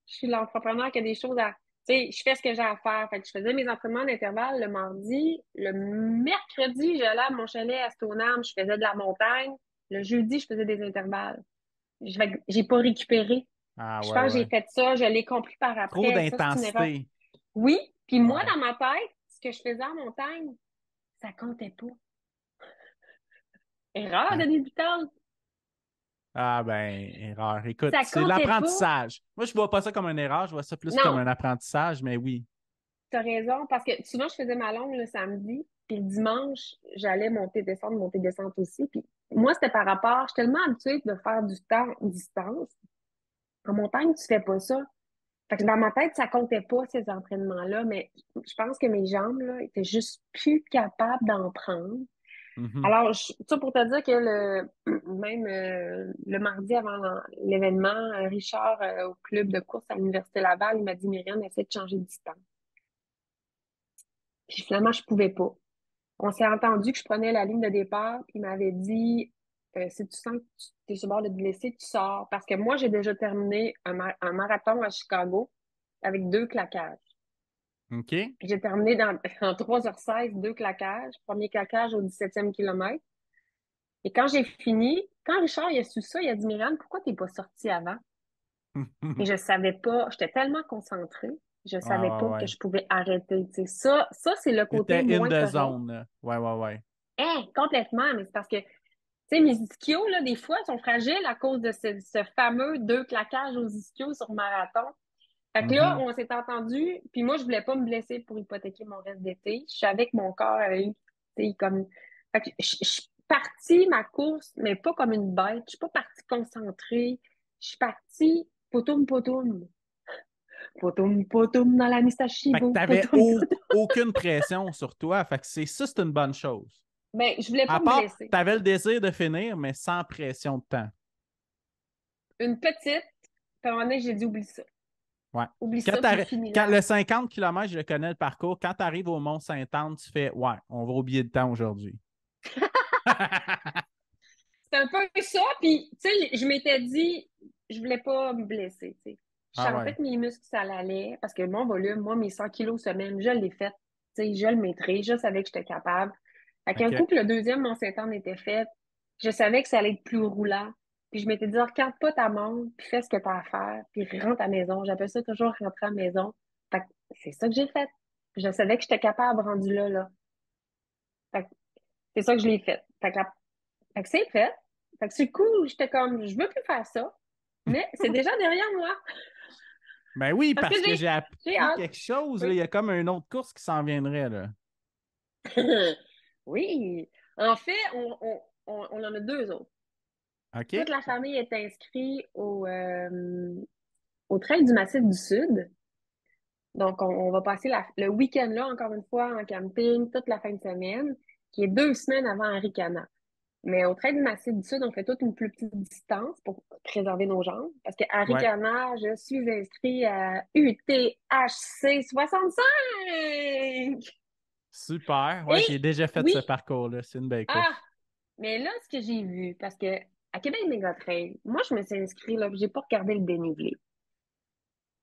suis l'entrepreneur qui a des choses à sais, je fais ce que j'ai à faire. Fait que je faisais mes entraînements d'intervalle le mardi. Le mercredi, j'allais à mon chalet à Stoneham, je faisais de la montagne. Le jeudi, je faisais des intervalles. J'ai pas récupéré. Ah, Je ouais, pense que j'ai ouais. fait ça, je l'ai compris par Trop après. Ça, c'est une erreur. d'intensité. Oui, puis moi, Ouais. dans ma tête, ce que je faisais en montagne, ça comptait pas. Erreur de Ah, débutante. ah, ben, erreur. Écoute, Ça c'est de comptait pas. l'apprentissage. Moi, je vois pas ça comme une erreur, je vois ça plus comme Non, un apprentissage, mais oui. t'as raison, parce que souvent, je faisais ma longue le samedi, puis le dimanche, j'allais monter, descendre aussi. Puis moi, c'était par rapport, je suis tellement habituée de faire du temps distance. En montagne, tu fais pas ça. Fait que dans ma tête, ça comptait pas, ces entraînements-là, mais je pense que mes jambes, là, étaient juste plus capables d'en prendre. Mhm. Alors, ça pour te dire que même le mardi avant l'événement, Richard, au club de course à l'Université Laval, il m'a dit, Myriam, essaie de changer de distance. Puis finalement, je pouvais pas. On s'est entendu que je prenais la ligne de départ, puis il m'avait dit, si tu sens que tu es sur le bord de te blesser, tu sors. Parce que moi, j'ai déjà terminé un marathon à Chicago avec 2 claquages. OK? Puis j'ai terminé en 3h16, 2 claquages. Premier claquage au 17e kilomètre. Et quand j'ai fini, quand Richard il a su ça, il a dit, Myriam, pourquoi t'es pas sortie avant? Et je savais pas, j'étais tellement concentrée, je savais Ah, pas ouais, que ouais. je pouvais arrêter. Tu sais, ça c'est le côté T'étais in moins the correct. zone, là. Ouais, ouais, ouais. Complètement, mais c'est parce que, tu sais, mes ischios, là, des fois, sont fragiles à cause de ce fameux 2 claquages aux ischios sur marathon. Fait que là, Mhm. on s'est entendu, puis moi, je voulais pas me blesser pour hypothéquer mon reste d'été. Je savais que mon corps avait eu, tu sais, comme... Fait que je suis partie ma course, mais pas comme une bête. Je suis pas partie concentrée. Je suis partie potoum potoum. Potoum potoum dans la Fait que Mistachibou. t'avais Potoum potoum. aucune pression sur toi. Fait que c'est une bonne chose. Ben, je voulais pas À me part, blesser. t'avais le désir de finir, mais sans pression de temps. Une petite, puis à un moment donné, j'ai dit, oublie ça. Ouais. Oublie Quand, ça, puis finis quand là. le 50 km, je connais le parcours. Quand tu arrives au Mont-Saint-Anne, tu fais ouais, on va oublier le temps aujourd'hui. C'est un peu ça, puis tu sais, je m'étais dit, je voulais pas me blesser, tu sais. Je Ah sentais ouais. que mes muscles, ça allait, parce que mon volume, moi, mes 100 kilos semaine, je l'ai fait, tu sais, je le maîtrise, je savais que j'étais capable. Fait qu'un coup OK. que le deuxième Mont-Saint-Anne était fait, je savais que ça allait être plus roulant. Puis je m'étais dit, regarde pas ta montre, puis fais ce que tu as à faire, puis rentre à la maison. J'appelle ça toujours rentrer à la maison. Fait que c'est ça que j'ai fait. Je savais que j'étais capable rendu là, là. Fait que c'est ça que je l'ai fait. Fait que c'est fait. Fait que c'est cool, j'étais comme, je veux plus faire ça, mais c'est déjà derrière moi. Ben oui, Parce que parce que j'ai j'ai appris hâte. quelque chose. Là. Oui. Il y a comme une autre course qui s'en viendrait. Là. Oui. En fait, on en a 2 autres. Toute OK? la famille est inscrite au Trail du Massif du Sud. Donc, on va passer le week-end là, encore une fois, en camping, toute la fin de semaine, qui est 2 semaines avant Arikana. Mais au Trail du Massif du Sud, on fait toute une plus petite distance pour préserver nos jambes. Parce qu'à Ouais. Arikana, je suis inscrit à UTHC 65. Super. Ouais, j'ai Et déjà fait ce oui, parcours-là. C'est une belle ah, course. mais là, ce que j'ai vu, parce que à Québec Méga Trail, moi, je me suis inscrit là, j'ai pas regardé le dénivelé.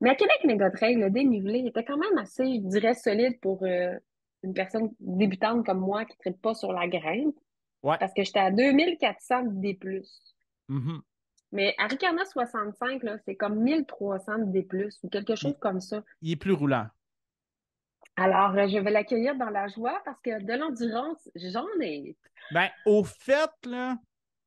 Mais à Québec Méga Trail, le dénivelé était quand même assez, je dirais, solide pour une personne débutante comme moi qui ne traite pas sur la grimpe, Ouais. parce que j'étais à 2400 D+. Mhm. Mais Arikana 65, là, c'est comme 1300 D+, ou quelque Il, chose comme ça. il est plus roulant. Alors, je vais l'accueillir dans la joie parce que de l'endurance, j'en ai. Ben, au fait, là,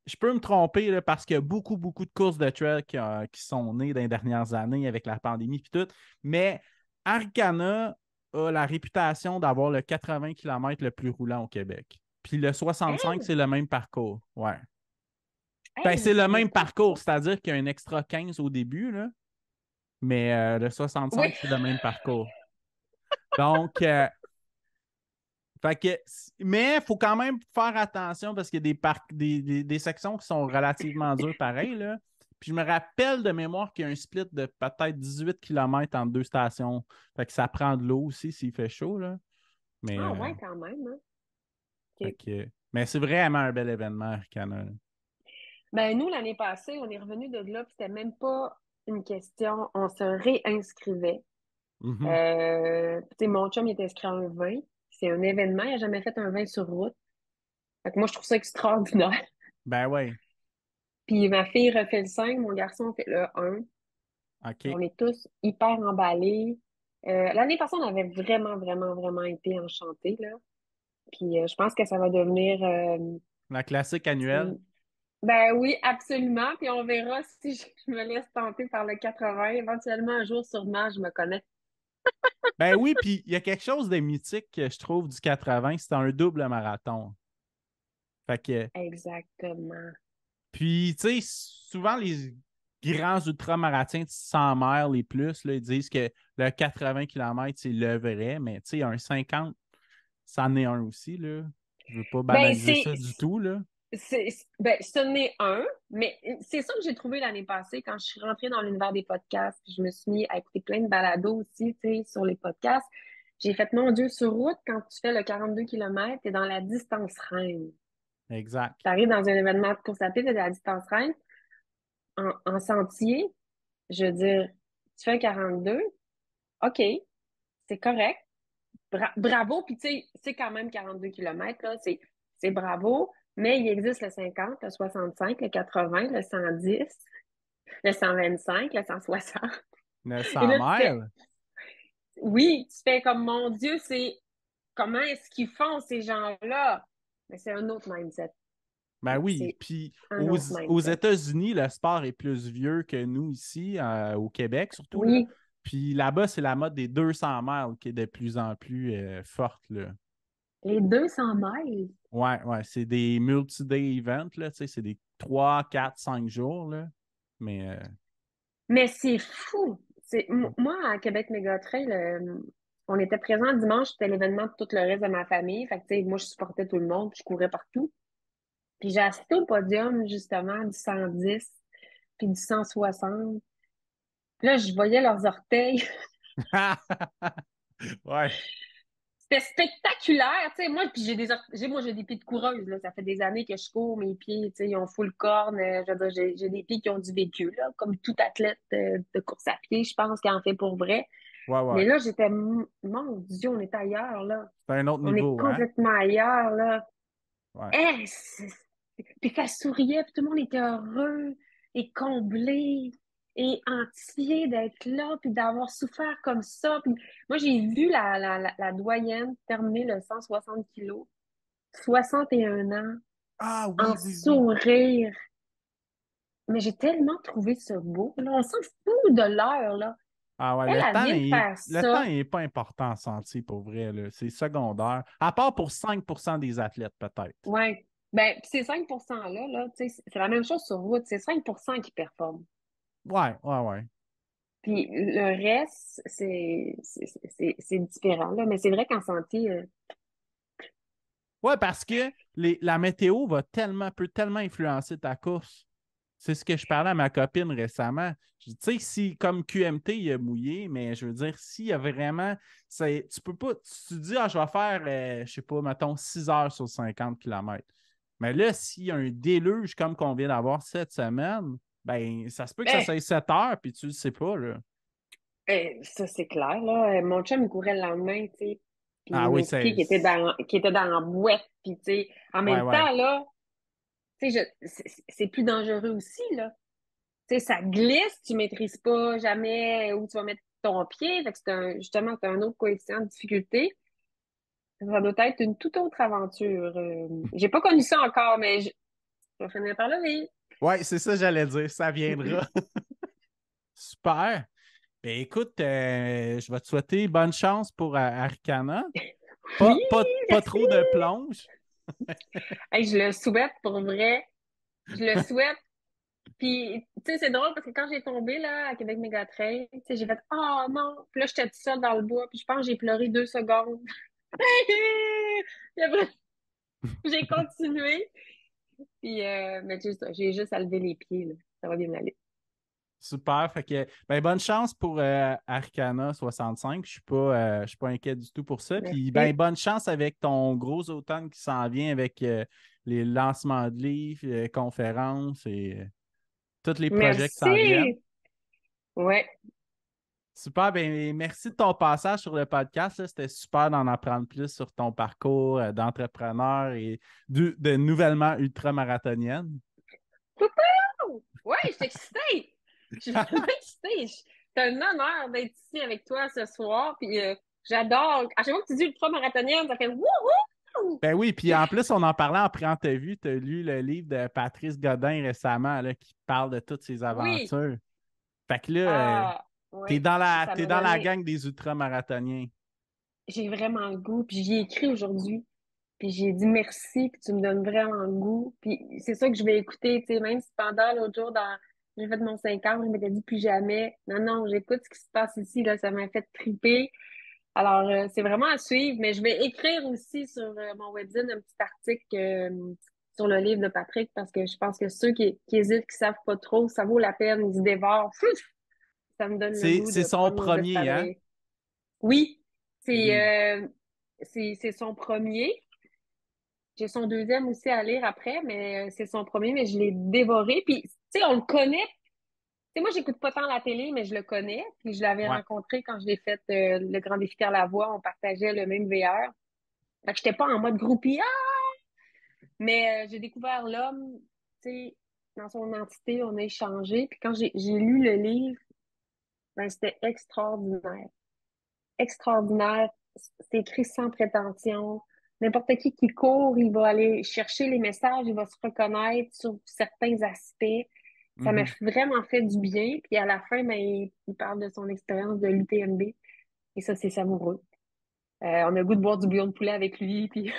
je peux me tromper là, parce qu'il y a beaucoup, beaucoup de courses de trail qui sont nées dans les dernières années avec la pandémie et tout. Mais Arcana a la réputation d'avoir le 80 km le plus roulant au Québec. Puis le 65, Hein? c'est le même parcours. Ouais. Ben, Hey, je c'est le savais même pas ça. parcours, c'est-à-dire qu'il y a un extra 15 au début, là, mais le Oui. 65, c'est le même parcours. Donc, fait que, mais il faut quand même faire attention parce qu'il y a des sections qui sont relativement dures pareil, là. Puis je me rappelle de mémoire qu'il y a un split de peut-être 18 km entre deux stations. Fait que ça prend de l'eau aussi s'il fait chaud, là. Mais, Ah ouais, quand même, hein? fait OK. que, mais c'est vraiment un bel événement, Arcana. Là. Ben, nous, l'année passée, on est revenu de là, puis c'était même pas une question. On se réinscrivait. Mhm. Tu sais, mon chum, il est inscrit en 20. C'est un événement. Il n'a jamais fait un 20 sur route. Fait que moi, je trouve ça extraordinaire. Ben ouais, Puis ma fille refait le 5, mon garçon fait le 1. OK. On est tous hyper emballés. L'année passée, on avait vraiment, vraiment, vraiment été enchantés, là. Puis je pense que ça va devenir... La classique annuelle. Ben oui, absolument. Puis on verra si je me laisse tenter par le 80. Éventuellement, un jour, sûrement, je me connais. Ben oui, puis il y a quelque chose de mythique que je trouve du 80, c'est un double marathon. Fait que, Exactement. puis tu sais, souvent les grands ultramarathons de 100 miles et plus, là, ils disent que le 80 km c'est le vrai, mais tu sais, un 50, c'en est un aussi, là. Je veux pas Ben, banaliser ça du tout, là. ben, ce n'est un, mais c'est ça que j'ai trouvé l'année passée quand je suis rentrée dans l'univers des podcasts. Puis je me suis mis à écouter plein de balados aussi, tu sais, sur les podcasts. J'ai fait, mon Dieu, sur route, quand tu fais le 42 km, t'es dans la distance reine. Exact. T'arrives dans un événement de course à pied, t'es dans la distance reine. En sentier, je veux dire, tu fais un 42, OK, c'est correct. Bravo, puis tu sais, c'est quand même 42 km, là, c'est bravo, mais il existe le 50, le 65, le 80, le 110, le 125, le 160. Et 900 là, tu fais, miles? oui, tu fais comme, mon Dieu, c'est comment est-ce qu'ils font, ces gens-là? Mais c'est un autre mindset. Ben oui. C'est Puis un autre aux mindset. États-Unis, le sport est plus vieux que nous ici, au Québec surtout, là. Oui, Puis là-bas, c'est la mode des 200 miles qui est de plus en plus forte, là. les 200 miles. Ouais, ouais, c'est des multi-day events, là, tu sais, c'est des 3, 4, 5 jours, là. Mais, Mais c'est fou. Moi, à Québec Méga Trail, on était présents dimanche, c'était l'événement de tout le reste de ma famille. Fait que, tu sais, moi, je supportais tout le monde, puis je courais partout. Puis j'ai assisté au podium, justement, du 110, puis du 160. Puis là, je voyais leurs orteils. ouais, C'était spectaculaire, tu sais. Moi, puis j'ai des pieds de coureuse, là. Ça fait des années que je cours, mes pieds, tu sais, ils ont full corne. Je veux dire, j'ai des pieds qui ont du vécu, là. Comme tout athlète de course à pied, je pense, qui en fait pour vrai. ouais, Mais ouais. là, mon Dieu, on est ailleurs, là. C'est un autre On est niveau, hein? complètement ailleurs, là. Ouais. Eh, puis ça souriait, puis tout le monde était heureux et comblé et entier d'être là, puis d'avoir souffert comme ça. Puis moi, j'ai vu la doyenne terminer le 160 kilos, 61 ans, Ah en oui, oui, oui. sourire. Mais j'ai tellement trouvé ça beau. Là, on s'en fout de l'heure, là. Ah ouais, Elle vient de faire le temps ça. n'est pas important en santé pour vrai, là. C'est secondaire. À part pour 5% des athlètes, peut-être. Ouais. Ben, pis ces 5%-là, là, tu sais, c'est la même chose sur route. C'est 5% qui performent. Ouais, ouais, ouais. Puis le reste, c'est différent, là. Mais c'est vrai qu'en santé, Ouais, parce que la météo peut tellement influencer ta course. C'est ce que je parlais à ma copine récemment. Tu sais, si comme QMT, il a mouillé, mais je veux dire, s'il y a vraiment. Tu peux pas. Tu te dis, ah, je vais faire, je sais pas, mettons, 6 heures sur 50 kilomètres. Mais là, s'il y a un déluge comme qu'on vient d'avoir cette semaine, ben, ça se peut que ça eh, soit 7 heures, puis tu le sais pas, là. ça c'est clair, là. Mon chum, il courait le lendemain, tu sais. Puis Ah il m'a oui, expliqué qu'il était dans la boîte. Puis, tu sais, en Ouais, même ouais. temps, là, tu sais, c'est plus dangereux aussi, là. Tu sais, ça glisse, tu maîtrises pas jamais où tu vas mettre ton pied. Fait que justement, c'est un autre coefficient de difficulté. Ça doit être une toute autre aventure. J'ai pas connu ça encore, mais je vais finir par le vivre. Ouais, c'est ça, j'allais dire. Ça viendra. Super. Ben écoute, je vais te souhaiter bonne chance pour Arcana. Oui, Pas merci. trop de plonge. Hey, je le souhaite pour vrai. Je le souhaite. Puis, tu sais, c'est drôle parce que quand j'ai tombé là, à Québec Mégatrail, tu sais, j'ai fait oh non! Puis là, j'étais toute seule dans le bois, puis je pense que j'ai pleuré 2 secondes. Puis après, j'ai continué. Puis, mais j'ai juste à lever les pieds, là. Ça va bien aller. Super. Fait que, ben, bonne chance pour Arcana 65. Je suis pas inquiet du tout pour ça. Puis, ben, Merci. bonne chance avec ton gros automne qui s'en vient avec les lancements de livres, conférences et tous les projets qui s'en viennent. Merci. Ouais. Super, ben merci de ton passage sur le podcast, là. C'était super d'en apprendre plus sur ton parcours d'entrepreneur et de nouvellement ultramarathonienne. Wouhou! Ouais, je suis excitée! Je suis vraiment excitée! C'est un honneur d'être ici avec toi ce soir. Puis j'adore. À chaque fois que tu dis ultra-marathonienne, ça fait wouhou! Ben oui, puis en plus, on en parlait en pré-entrevue. Tu as lu le livre de Patrice Godin récemment là, qui parle de toutes ses Oui! aventures. Fait que là, Ah, oui. Ça t'es m'a dans la donné. gang des ultramarathoniens. J'ai vraiment le goût. Puis j'y ai écrit aujourd'hui. Puis j'ai dit merci, que tu me donnes vraiment le goût. Puis c'est ça que je vais écouter, tu sais, même si pendant l'autre jour, j'ai fait mon 5 ans, je m'étais dit plus jamais. Non, non, j'écoute ce qui se passe ici, là, ça m'a fait triper. Alors, c'est vraiment à suivre, mais je vais écrire aussi sur mon webzine un petit article sur le livre de Patrick parce que je pense que ceux qui hésitent, qui savent pas trop, ça vaut la peine, ils se dévorent. Pfff! Ça me donne le goût C'est de son prendre nos premier, hein? espadrilles. Oui, c'est Oui. c'est son premier. J'ai son deuxième aussi à lire après, mais c'est son premier, mais je l'ai dévoré. Puis, tu sais, on le connaît. Tu sais, moi, j'écoute pas tant la télé, mais je le connais. Puis, je l'avais Ouais. rencontré quand je l'ai fait le Grand Défi Faire la Voix. On partageait le même VR. Fait que j'étais pas en mode groupie. Ah! Mais j'ai découvert l'homme, tu sais, dans son entité, on a échangé. Puis quand j'ai lu le livre, ben, c'était extraordinaire. Extraordinaire. C'est écrit sans prétention. N'importe qui court, il va aller chercher les messages, il va se reconnaître sur certains aspects. Ça m'a Mhm. vraiment fait du bien. Puis à la fin, ben, il parle de son expérience de l'UTMB. Et ça, c'est savoureux. On a le goût de boire du bouillon de poulet avec lui. Puis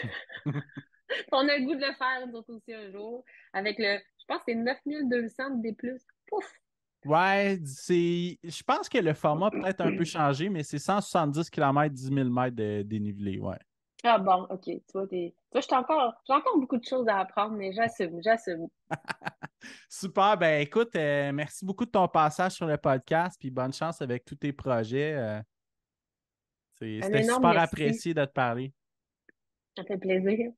on a le goût de le faire, nous autres aussi, un jour. Avec je pense que c'est 9200 de D+. Pouf! Ouais, je pense que le format a peut-être un peu changé, mais c'est 170 km, 10 000 mètres de dénivelé, ouais. Ah bon, OK. Tu vois, j'ai encore beaucoup de choses à apprendre, mais j'assume, j'assume. Super, ben écoute, merci beaucoup de ton passage sur le podcast, puis bonne chance avec tous tes projets. Un C'était énorme super merci. apprécié de te parler. Ça fait plaisir.